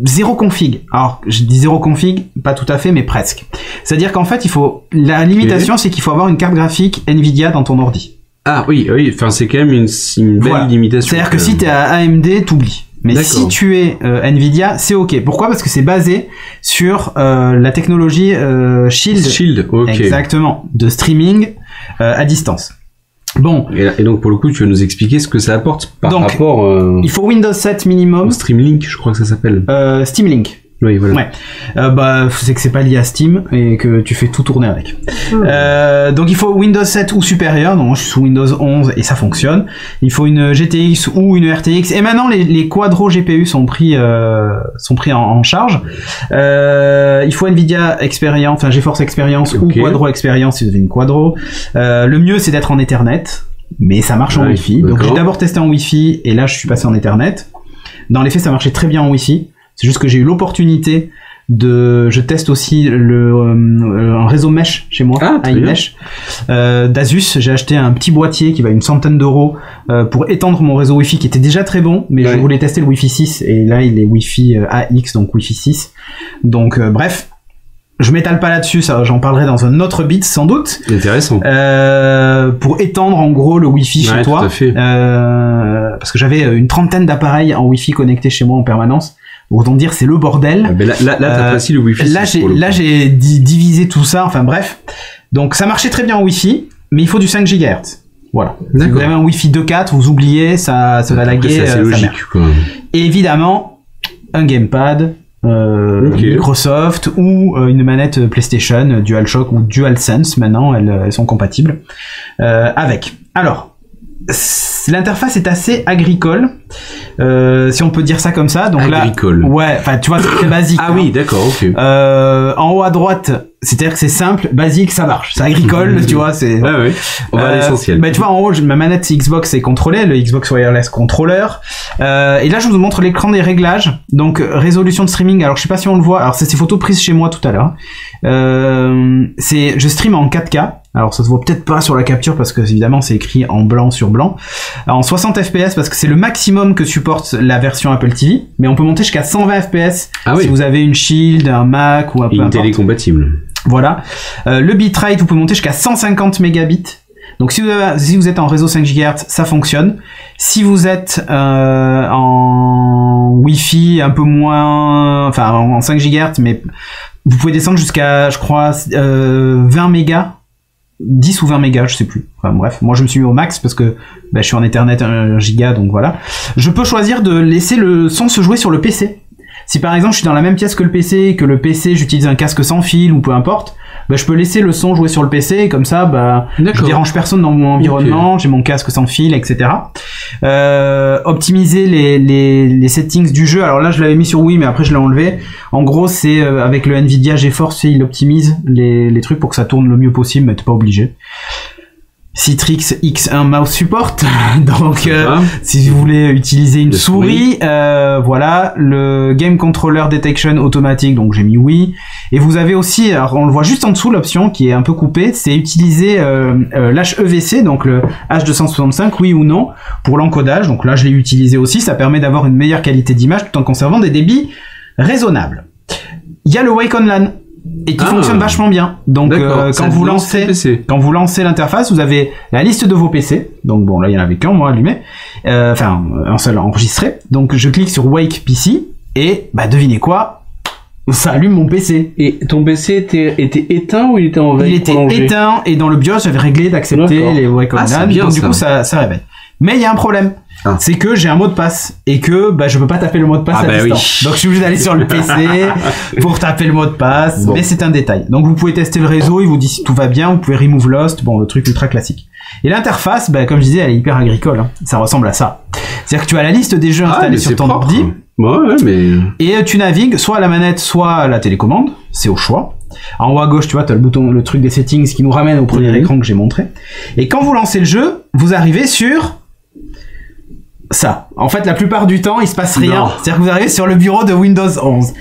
zéro config. Alors, je dis zéro config, pas tout à fait, mais presque. C'est-à-dire qu'en fait, la limitation, c'est qu'il faut avoir une carte graphique Nvidia dans ton ordi. Ah oui, enfin c'est quand même une belle limitation. C'est-à-dire que si t'es à AMD, t'oublies. Mais si tu es Nvidia, c'est ok. Pourquoi? Parce que c'est basé sur la technologie Shield. Shield, ok. Exactement, de streaming à distance. Bon. Et donc pour le coup, tu vas nous expliquer ce que ça apporte par rapport. Il faut Windows 7 minimum. Streamlink, je crois que ça s'appelle. Steam Link. Oui, voilà. Ouais. C'est que c'est pas lié à Steam et que tu fais tout tourner avec. Donc il faut Windows 7 ou supérieur. Donc moi je suis sous Windows 11 et ça fonctionne. Il faut une GTX ou une RTX. Et maintenant les quadro GPU sont pris en charge. Il faut Nvidia Experience, enfin GeForce Experience ou Quadro Experience si vous avez une quadro. Le mieux c'est d'être en Ethernet, mais ça marche en Wi-Fi. Donc j'ai d'abord testé en Wi-Fi et là je suis passé en Ethernet. Dans les faits ça marchait très bien en Wi-Fi. C'est juste que j'ai eu l'opportunité je teste aussi un réseau mesh chez moi, iMesh, d'Asus. J'ai acheté un petit boîtier qui va une centaine d'euros pour étendre mon réseau Wi-Fi qui était déjà très bon, mais je voulais tester le Wi-Fi 6 et là il est Wi-Fi AX, donc Wi-Fi 6. Donc bref, je m'étale pas là-dessus, ça j'en parlerai dans un autre bit sans doute. Intéressant. Pour étendre en gros le Wi-Fi chez toi, tout à fait. parce que j'avais une trentaine d'appareils en Wi-Fi connectés chez moi en permanence. Autant dire c'est le bordel. Là t'as facile le Wi-Fi. Là j'ai divisé tout ça. Enfin bref. Donc ça marchait très bien en Wi-Fi, mais il faut du 5 GHz. Voilà. Si vous avez un Wi-Fi 2.4, vous oubliez, ça va laguer. C'est logique. Et évidemment un gamepad, Microsoft ou une manette PlayStation, DualShock ou DualSense. Maintenant elles sont compatibles avec. Alors. L'interface est assez agricole, si on peut dire ça comme ça. Donc agricole. Là, ouais, enfin tu vois c'est très basique. Ah oui, d'accord, ok. En haut à droite, c'est-à-dire que c'est simple, basique, ça marche. C'est agricole, tu vois, c'est. Ah oui. On va à l'essentiel. Tu vois en haut, ma manette Xbox est contrôlée, le Xbox Wireless Controller. Et là, je vous montre l'écran des réglages. Donc résolution de streaming. Alors je sais pas si on le voit. Alors c'est ces photos prises chez moi tout à l'heure. Je stream en 4K. Alors ça se voit peut-être pas sur la capture parce que évidemment c'est écrit en blanc sur blanc. En 60 fps parce que c'est le maximum que supporte la version Apple TV, mais on peut monter jusqu'à 120 fps si vous avez une Shield, un Mac ou un peu une télé compatible. Voilà. Le bitrate vous pouvez monter jusqu'à 150 mégabits. Donc si vous êtes en réseau 5 GHz, ça fonctionne. Si vous êtes en Wi-Fi un peu moins, enfin en 5 GHz, mais vous pouvez descendre jusqu'à, je crois, 20 mégas. 10 ou 20 mégas, je sais plus. Enfin bref, moi je me suis mis au max parce que je suis en Ethernet 1 giga, donc voilà. Je peux choisir de laisser le son se jouer sur le PC. Si par exemple je suis dans la même pièce que le PC et que le PC j'utilise un casque sans fil ou peu importe, je peux laisser le son jouer sur le PC et comme ça je dérange personne dans mon environnement, j'ai mon casque sans fil, etc. Optimiser les settings du jeu. Alors là je l'avais mis sur Wii mais après je l'ai enlevé. En gros c'est avec le Nvidia GeForce, il optimise les trucs pour que ça tourne le mieux possible, mais t'es pas obligé. Citrix X1 mouse support, donc si vous voulez utiliser une souris, voilà, le Game Controller Detection automatique, donc j'ai mis oui. Et vous avez aussi, alors on le voit juste en dessous l'option qui est un peu coupée, c'est utiliser l'HEVC, donc le H265, oui ou non, pour l'encodage. Donc là je l'ai utilisé aussi, ça permet d'avoir une meilleure qualité d'image tout en conservant des débits raisonnables. Il y a le Wake on LAN. Et qui fonctionne vachement bien. Donc quand vous lancez l'interface, vous avez la liste de vos PC. Donc bon là il y en avait qu'un moi allumé, enfin un seul enregistré. Donc je clique sur Wake PC et devinez quoi, ça allume mon PC. Et ton PC était éteint ou il était en veille? Il était éteint et dans le BIOS j'avais réglé d'accepter les Wake on LAN. Donc du coup ça réveille. Mais il y a un problème. C'est que j'ai un mot de passe et que je peux pas taper le mot de passe à distance. Donc je suis obligé d'aller sur le PC pour taper le mot de passe, mais c'est un détail. Donc vous pouvez tester le réseau, il vous dit si tout va bien, vous pouvez remove lost, bon le truc ultra classique. Et l'interface, comme je disais, elle est hyper agricole, hein. Ça ressemble à ça. C'est-à-dire que tu as la liste des jeux installés sur ton ordi. Ouais, mais... Et tu navigues soit à la manette, soit à la télécommande, c'est au choix. En haut à gauche, tu vois, t'as le bouton, le truc des settings qui nous ramène au premier écran que j'ai montré. Et quand vous lancez le jeu, vous arrivez sur ça. En fait, la plupart du temps, il se passe rien. C'est-à-dire que vous arrivez sur le bureau de Windows 11.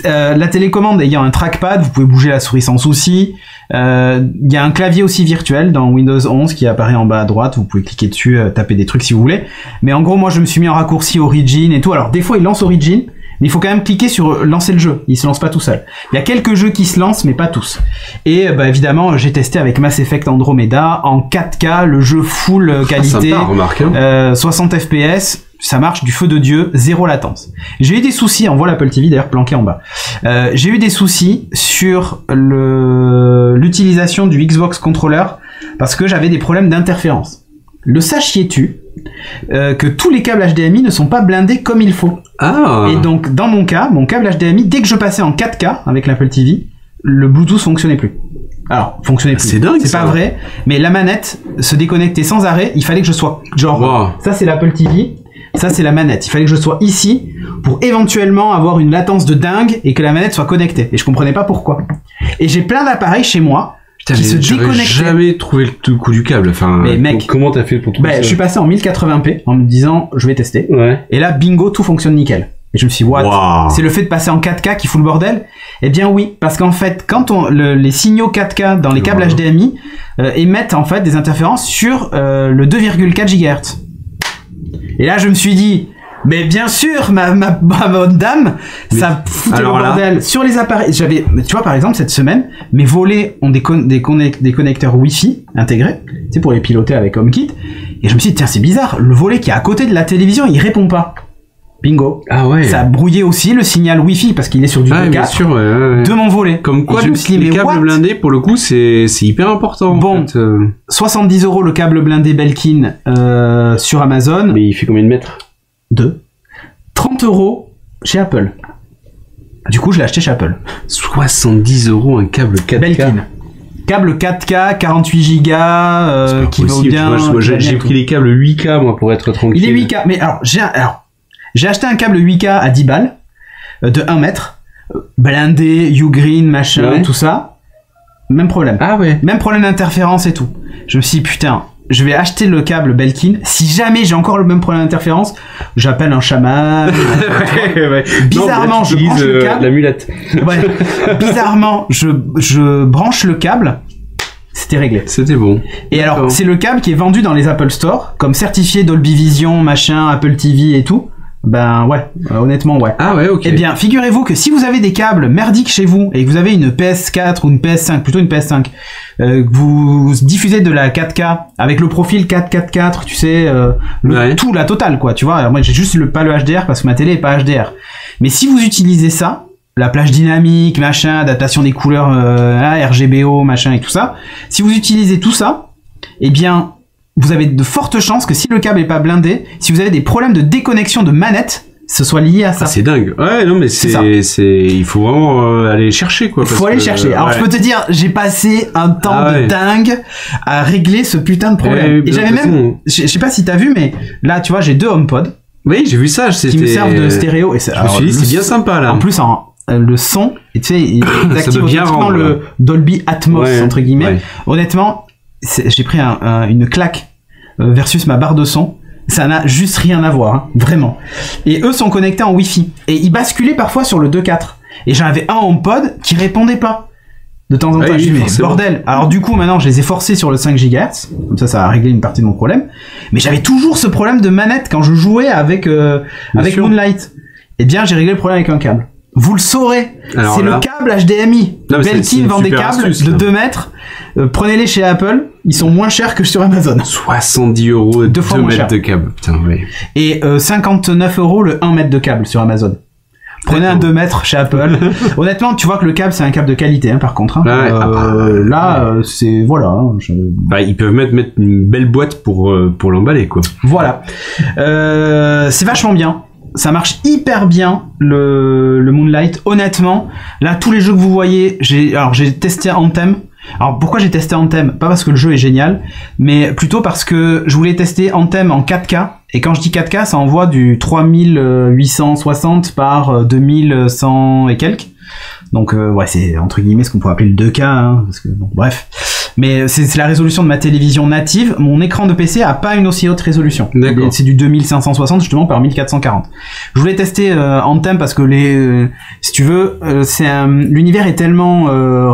La télécommande ayant un trackpad, vous pouvez bouger la souris sans souci. Il y a un clavier aussi virtuel dans Windows 11 qui apparaît en bas à droite. Vous pouvez cliquer dessus, taper des trucs si vous voulez. Mais en gros, moi, je me suis mis en raccourci Origin et tout. Alors, des fois, il lance Origin. Mais il faut quand même cliquer sur lancer le jeu. Il se lance pas tout seul. Il y a quelques jeux qui se lancent, mais pas tous. Et évidemment, j'ai testé avec Mass Effect Andromeda en 4K, le jeu full qualité, sympa, remarque, hein. 60 FPS. ça marche du feu de Dieu, zéro latence. J'ai eu des soucis, on voit l'Apple TV d'ailleurs planqué en bas. J'ai eu des soucis sur l'utilisation du Xbox Controller parce que j'avais des problèmes d'interférence. Le sachiez-tu que tous les câbles HDMI ne sont pas blindés comme il faut. Ah. Et donc dans mon cas, mon câble HDMI, dès que je passais en 4K avec l'Apple TV, le Bluetooth fonctionnait plus. Alors, fonctionnait plus. C'est dingue, c'est ça. pas vrai, mais la manette se déconnectait sans arrêt, il fallait que je sois genre Wow. ça c'est l'Apple TV, ça c'est la manette. Il fallait que je sois ici pour éventuellement avoir une latence de dingue et que la manette soit connectée. Et je comprenais pas pourquoi. Et j'ai plein d'appareils chez moi qui se J'aurais déconnectaient. jamais trouvé le coup du câble. Enfin, Mais mec, comment t'as fait pour trouver ça? Je suis passé en 1080p en me disant je vais tester. Ouais. Et là, bingo, tout fonctionne nickel. Et je me suis dit, what? Wow. C'est le fait de passer en 4K qui fout le bordel? Eh bien oui, parce qu'en fait, quand les signaux 4K dans les câbles HDMI émettent en fait des interférences sur le 2,4 GHz. Et là, je me suis dit, mais bien sûr, ma bonne dame, mais ça foutait le alors là... bordel sur les appareils. Tu vois, par exemple, cette semaine, mes volets ont des connecteurs Wi-Fi intégrés, tu sais, pour les piloter avec HomeKit. Et je me suis dit, tiens, c'est bizarre, le volet qui est à côté de la télévision, il répond pas. Bingo. Ah ouais. Ça a brouillé aussi le signal Wi-Fi parce qu'il est sur du 2.4 bien sûr, ouais. de mon volet. Comme quoi, les les câbles blindés, pour le coup, c'est hyper important. Bon, en fait. 70 € le câble blindé Belkin sur Amazon. Mais il fait combien de mètres? 2. 30 € chez Apple. Du coup, je l'ai acheté chez Apple. 70 € un câble 4K. Belkin. Câble 4K, 48 Go, qui va bien. Moi, j'ai pris les câbles 8K, moi, pour être tranquille. Il est 8K, mais j'ai acheté un câble 8K à 10 balles, de 1 mètre, blindé, Ugreen, machin, ouais. tout ça. Même problème. Ah ouais. Même problème d'interférence et tout. Je me suis dit, putain, je vais acheter le câble Belkin. Si jamais j'ai encore le même problème d'interférence, j'appelle un chaman. ouais. Bizarrement, non, je branche le câble. La mulette. Ouais. Bizarrement, je branche le câble. C'était réglé. C'était bon. Et alors, c'est le câble qui est vendu dans les Apple Store, comme certifié Dolby Vision, machin, Apple TV et tout. Ben ouais, honnêtement ouais. Ah ouais, ok. Eh bien, figurez-vous que si vous avez des câbles merdiques chez vous et que vous avez une PS4 ou une PS5, plutôt une PS5, que vous diffusez de la 4K avec le profil 444, tu sais, tout, la totale quoi, tu vois. Alors moi j'ai juste pas le HDR parce que ma télé est pas HDR. Mais si vous utilisez ça, la plage dynamique, machin, adaptation des couleurs RGBO, machin et tout ça, si vous utilisez tout ça, eh bien vous avez de fortes chances que si le câble est pas blindé, si vous avez des problèmes de déconnexion de manette, ce soit lié à ça. Ah, c'est dingue. Ouais, non, mais il faut vraiment aller chercher, quoi. Faut aller chercher. Alors, je peux te dire, j'ai passé un temps de dingue à régler ce putain de problème. Et j'avais même, je sais pas si t'as vu, mais là, tu vois, j'ai 2 HomePod. Oui, j'ai vu ça. Qui me servent de stéréo. Et je me suis dit, c'est bien sympa, là. En plus, le son, et tu sais, il active automatiquement le Dolby Atmos, entre guillemets. Ouais. Honnêtement, j'ai pris une claque versus ma barre de son. Ça n'a juste rien à voir, hein, vraiment. Et eux sont connectés en Wi-Fi. Et ils basculaient parfois sur le 2.4. Et j'avais un HomePod qui répondait pas. De temps en temps, j'ai dit, mais bordel. Alors du coup, maintenant, je les ai forcés sur le 5 GHz. Comme ça a réglé une partie de mon problème. Mais j'avais toujours ce problème de manette quand je jouais avec Moonlight. Eh bien, j'ai réglé le problème avec un câble. Vous le saurez. C'est le câble HDMI. Belkin vend des câbles de 2 mètres. Prenez-les chez Apple, ils sont moins chers que sur Amazon. 70 €, 2 mètres de câble. Putain, ouais. Et 59 € le 1 mètre de câble sur Amazon. Prenez un 2 mètres chez Apple. Honnêtement, tu vois que le câble, c'est un câble de qualité, hein, par contre. Hein. C'est... Voilà. Hein, ils peuvent mettre une belle boîte pour l'emballer, quoi. Voilà. C'est vachement bien. Ça marche hyper bien, le Moonlight. Honnêtement, là, tous les jeux que vous voyez, j'ai testé Anthem. Alors pourquoi j'ai testé Anthem? Pas parce que le jeu est génial, mais plutôt parce que je voulais tester Anthem en 4K. Et quand je dis 4K, ça envoie du 3860 par 2100 et quelques. Donc ouais, c'est entre guillemets ce qu'on pourrait appeler le 2K, hein, parce que bon, bref. Mais c'est la résolution de ma télévision native. Mon écran de PC a pas une aussi haute résolution. C'est du 2560 justement par 1440. Je voulais tester Anthem parce que si tu veux, l'univers est tellement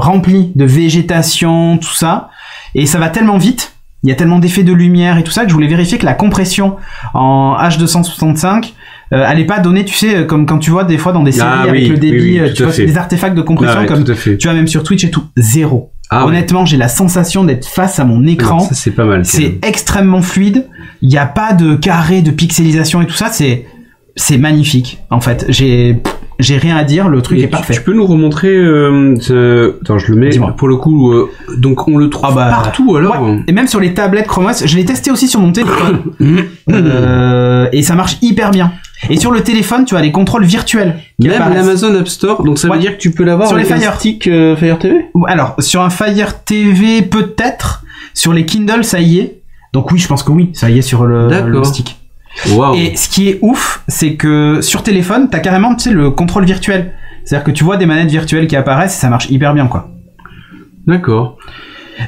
rempli de végétation, tout ça, et ça va tellement vite. Il y a tellement d'effets de lumière et tout ça que je voulais vérifier que la compression en H265 allait pas donner, tu sais, comme quand tu vois des fois dans des séries avec le débit, tu vois des artefacts de compression comme tu vois même sur Twitch et tout, zéro. Honnêtement, j'ai la sensation d'être face à mon écran. Alors, ça, c'est pas mal. C'est extrêmement fluide. Il n'y a pas de carré, de pixelisation et tout ça. C'est magnifique. En fait, j'ai rien à dire. Le truc est parfait. Tu peux nous remontrer attends, je le mets. Pour le coup, donc on le trouve partout alors. Ouais. Et même sur les tablettes Chrome OS. Je l'ai testé aussi sur mon téléphone. Et ça marche hyper bien. Et sur le téléphone, tu as les contrôles virtuels. Même l'Amazon App Store, donc ça veut dire que tu peux l'avoir sur avec les Fire Stick Fire TV. Alors, sur un Fire TV peut-être, sur les Kindle ça y est. Donc oui, je pense que oui, ça y est sur le stick. Wow. Et ce qui est ouf, c'est que sur téléphone, t'as carrément, tu sais, le contrôle virtuel. C'est-à-dire que tu vois des manettes virtuelles qui apparaissent et ça marche hyper bien, quoi. D'accord.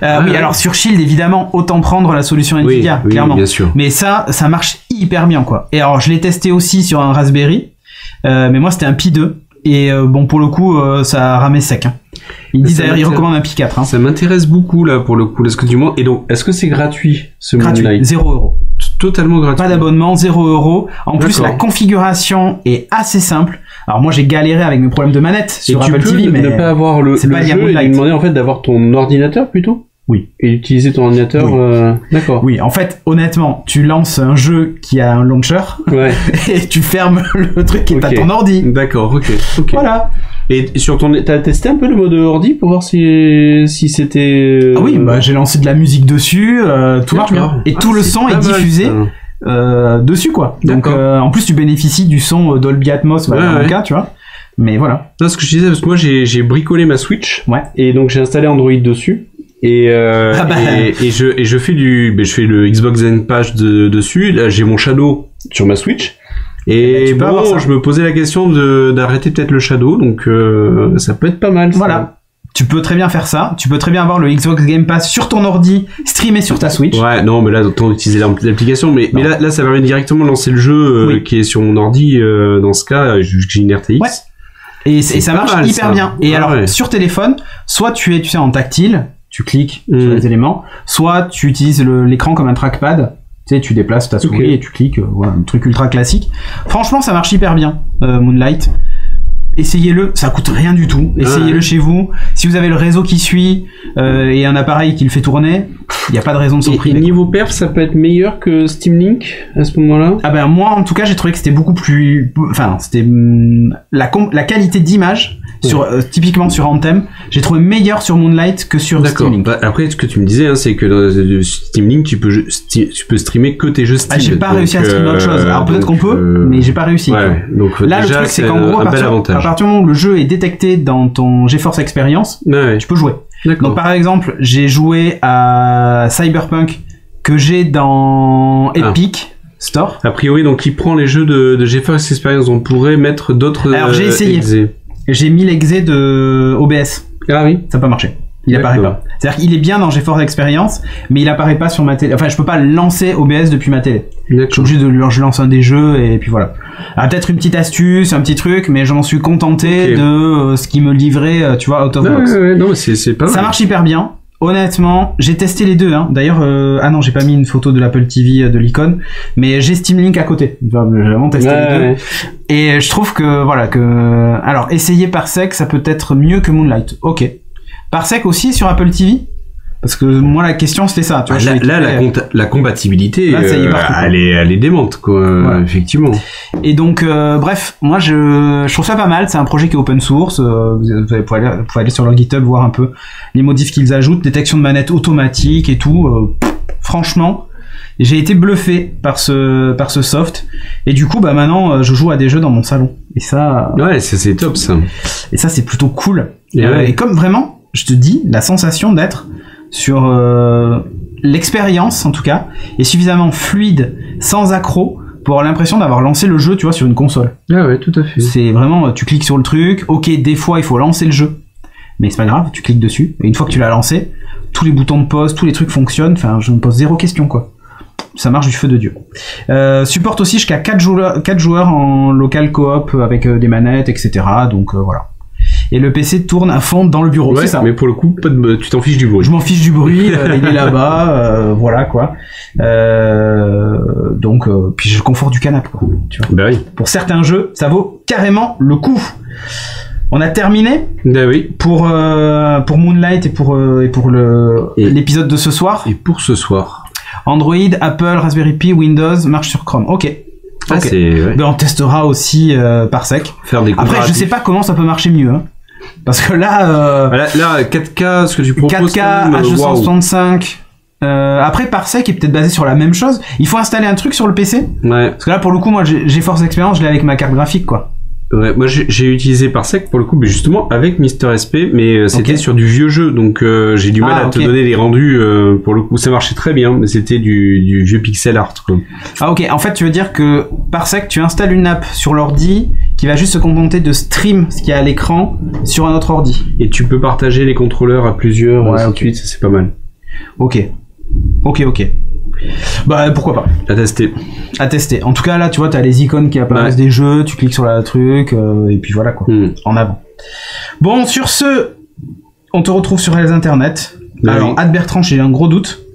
Oui, alors sur Shield, évidemment, autant prendre la solution Nvidia, clairement. Bien sûr. Mais ça marche hyper bien, quoi. Et alors, je l'ai testé aussi sur un Raspberry, mais moi, c'était un Pi 2. Et bon, pour le coup, ça ramait sec. Hein. Ils disent d'ailleurs, ils recommandent un Pi 4. Hein. Ça m'intéresse beaucoup, là, pour le coup, ce que tu montres. Et donc, est-ce que c'est gratuit, ce Moonlight ? 0€. Totalement gratuit. Pas d'abonnement, 0€. En plus, la configuration est assez simple. Alors moi, j'ai galéré avec mes problèmes de manette sur Apple TV, mais ne pas avoir le jeu et demander en fait d'avoir ton ordinateur plutôt. Oui. Et utiliser ton ordinateur. Oui. D'accord. Oui, en fait, honnêtement, tu lances un jeu qui a un launcher et tu fermes le truc et t'as ton ordi. D'accord. Ok. Voilà. Et sur ton, t'as testé un peu le mode ordi pour voir si c'était. Ah oui, bah j'ai lancé de la musique dessus, tout marche bien. Et tout le son est diffusé. Dessus quoi. Donc en plus tu bénéficies du son Dolby Atmos dans le cas, tu vois. Mais voilà. Non, ce que je disais, parce que moi j'ai bricolé ma Switch. Ouais. Et donc j'ai installé Android dessus. Et je fais le Xbox Game Pass dessus. Là, j'ai mon Shadow sur ma Switch. Et bon, je me posais la question d'arrêter peut-être le Shadow, donc ça peut être pas mal. Ça. Voilà. Tu peux très bien faire ça. Tu peux très bien avoir le Xbox Game Pass sur ton ordi, streamer sur ta Switch. Ouais, non, mais là, autant utiliser l'application. Mais là, ça permet directement de lancer le jeu qui est sur mon ordi. Dans ce cas, j'ai une RTX. Ouais. Et ça marche hyper bien. Et alors, sur téléphone, soit tu sais, en tactile, tu cliques sur les éléments, soit tu utilises l'écran comme un trackpad. Tu sais, tu déplaces ta souris et tu cliques. Voilà, un truc ultra classique. Franchement, ça marche hyper bien, Moonlight. Essayez-le, ça coûte rien du tout. Essayez-le chez vous. Si vous avez le réseau qui suit et un appareil qui le fait tourner, il n'y a pas de raison de s'en priver. Et niveau perf, ça peut être meilleur que Steam Link à ce moment-là ? Ah ben moi, en tout cas, j'ai trouvé que c'était beaucoup plus. Enfin, c'était la qualité d'image sur typiquement sur Anthem, j'ai trouvé meilleur sur Moonlight que sur Steam Link. Bah, après, ce que tu me disais, c'est que dans Steam Link, tu peux streamer que tes jeux Steam. Ah, j'ai pas réussi à streamer autre chose. Alors peut-être qu'on peut, mais j'ai pas réussi. Ouais, donc là, déjà, le truc, c'est qu'en gros, à partir du moment où le jeu est détecté dans ton GeForce Experience, tu peux jouer. Donc par exemple, j'ai joué à Cyberpunk que j'ai dans Epic Store. A priori, donc il prend les jeux de GeForce Experience. On pourrait mettre d'autres. Alors j'ai essayé. J'ai mis l'exé de OBS. Ah oui. Ça n'a pas marché. Il apparaît pas. C'est-à-dire qu'il est bien dans GeForce Experience, mais il apparaît pas sur ma télé. Enfin, je peux pas lancer OBS depuis ma télé. Je suis obligé je lance un des jeux et puis voilà. Alors peut-être une petite astuce, un petit truc, mais j'en suis contenté de ce qui me livrait, tu vois, out of box. Non, c'est pas mal. Ça marche hyper bien. Honnêtement, j'ai testé les deux. Hein. D'ailleurs, non, j'ai pas mis une photo de l'Apple TV de l'icône, mais j'ai Steam Link à côté. J'ai vraiment testé les deux. Et je trouve que voilà alors essayer Parsec, ça peut être mieux que Moonlight. Ok. Parsec aussi sur Apple TV. Parce que moi la question c'était ça, tu vois. La compatibilité, là, elle est démente quoi, effectivement. Et donc bref, moi je trouve ça pas mal. C'est un projet qui est open source. Vous pouvez aller sur leur GitHub voir un peu les modifs qu'ils ajoutent, détection de manette automatique et tout. Franchement, j'ai été bluffé par ce soft. Et du coup, bah maintenant, je joue à des jeux dans mon salon. Et ça. Ouais, c'est top ça. Et ça, c'est plutôt cool. Et comme vraiment, je te dis, la sensation d'être sur l'expérience en tout cas est suffisamment fluide, sans accroc, pour avoir l'impression d'avoir lancé le jeu, tu vois, sur une console. Ah ouais, tout à fait. C'est vraiment, tu cliques sur le truc, ok, des fois il faut lancer le jeu, mais c'est pas grave, tu cliques dessus, et une fois que tu l'as lancé, tous les boutons de pause, tous les trucs fonctionnent, enfin je me pose zéro question quoi. Ça marche du feu de Dieu. Supporte aussi jusqu'à 4 joueurs en local coop avec des manettes, etc. Donc voilà. Et le PC tourne à fond dans le bureau, c'est ça. Mais pour le coup, tu t'en fiches du bruit. Je m'en fiche du bruit, il est là-bas, voilà quoi. Donc, puis j'ai le confort du canapé, quoi. Tu vois. Bah oui. Pour certains jeux, ça vaut carrément le coup. On a terminé Ben oui. pour Moonlight et pour l'épisode de ce soir. Et pour ce soir. Android, Apple, Raspberry Pi, Windows, marche sur Chrome. Ok. Ah, ouais. Ben, on testera aussi Parsec. Faire des Après, je sais pas comment ça peut marcher mieux. Hein. Parce que là... là, 4K, ce que tu proposes... 4K, H265... après, Parsec est peut-être basé sur la même chose. Il faut installer un truc sur le PC. Ouais. Parce que là, pour le coup, moi, j'ai force d'expérience, je l'ai avec ma carte graphique, quoi. Ouais, moi j'ai utilisé Parsec pour le coup, mais justement avec Mister SP, mais c'était Ok. sur du vieux jeu, donc j'ai du mal à te donner les rendus. Pour le coup, ça marchait très bien, mais c'était du vieux pixel art, quoi. Ah ok, en fait tu veux dire que Parsec, tu installes une app sur l'ordi qui va juste se contenter de stream ce qu'il y a à l'écran sur un autre ordi. Et tu peux partager les contrôleurs à plusieurs, Ouais, ainsi de ok. suite, ça, c'est pas mal. Ok. Bah pourquoi pas. À tester. À tester. En tout cas là tu vois t'as les icônes qui apparaissent des jeux, tu cliques sur la truc et puis voilà quoi. En avant. Bon sur ce, on te retrouve sur les internets. Oui. Alors Bertrand, j'ai un gros doute.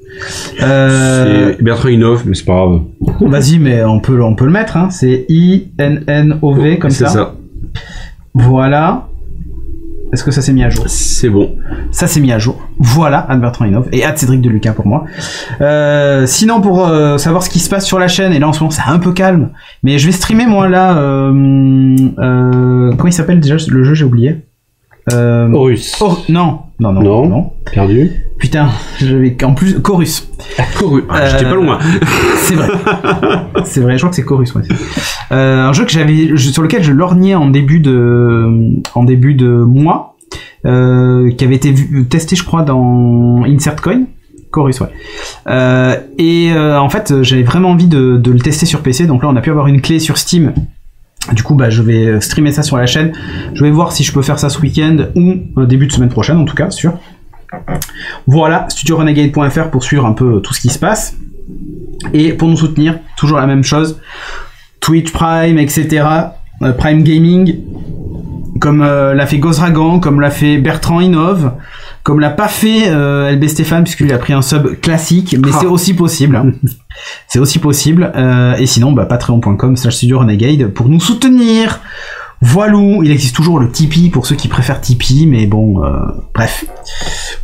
C'est Bertrand Innov, mais c'est pas grave. Vas-y mais on peut le mettre hein. C'est INNOV comme ça. C'est ça. Voilà. Est-ce que ça s'est mis à jour? C'est bon. Ça s'est mis à jour. Voilà, Bertrand Innov et Cédric Deluca pour moi. Sinon, pour savoir ce qui se passe sur la chaîne, et là en ce moment c'est un peu calme, mais je vais streamer moi là. Comment il s'appelle déjà le jeu? J'ai oublié. Horus. Non. Perdu. Putain, j'avais en plus Chorus. Chorus. J'étais pas loin. C'est vrai. C'est vrai. Je crois que c'est Chorus. Ouais. Un jeu que sur lequel je lorgnais en début de mois, qui avait été testé, je crois, dans Insert Coin. Chorus, ouais. En fait, j'avais vraiment envie de le tester sur PC. Donc là, on a pu avoir une clé sur Steam. Du coup, je vais streamer ça sur la chaîne. Je vais voir si je peux faire ça ce week-end ou début de semaine prochaine, en tout cas, sûr. Voilà, studiorenegade.fr pour suivre un peu tout ce qui se passe. Et pour nous soutenir, toujours la même chose. Twitch Prime, etc. Prime Gaming, comme l'a fait Gozragan, comme l'a fait Bertrand Innov, comme l'a pas fait LB Stéphane, puisqu'il a pris un sub classique, mais c'est aussi possible. Hein. C'est aussi possible. Et sinon, patreon.com/studiorenegade pour nous soutenir. Voilou, il existe toujours le Tipeee pour ceux qui préfèrent Tipeee, mais bon, bref.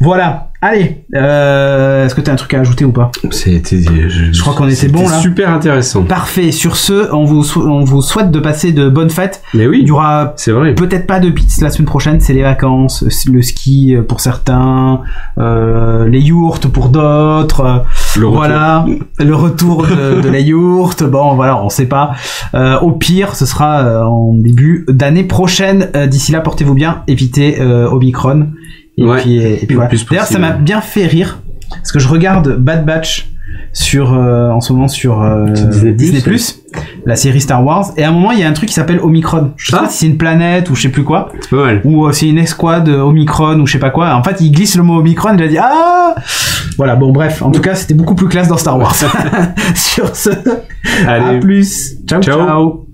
Voilà. Allez, est-ce que t'as un truc à ajouter ou pas? Je crois qu'on était bon là. Super intéressant. Parfait. Sur ce, on vous souhaite de passer de bonnes fêtes. Mais oui. Il y aura peut-être pas de pizza la semaine prochaine, c'est les vacances, le ski pour certains, les yourtes pour d'autres. Voilà, le retour de la yourte. Bon, voilà, on sait pas. Au pire, ce sera en début d'année prochaine. D'ici là, portez-vous bien, évitez Omicron. Et puis voilà. D'ailleurs, ça m'a bien fait rire parce que je regarde Bad Batch en ce moment sur Disney+, la série Star Wars, et à un moment il y a un truc qui s'appelle Omicron. Je sais pas si c'est une planète ou je sais plus quoi. C'est pas mal. Ou c'est une escouade Omicron ou je sais pas quoi. En fait, il glisse le mot Omicron, il a dit voilà, bon bref, en tout cas, c'était beaucoup plus classe dans Star Wars. Sur ce, à plus. Ciao.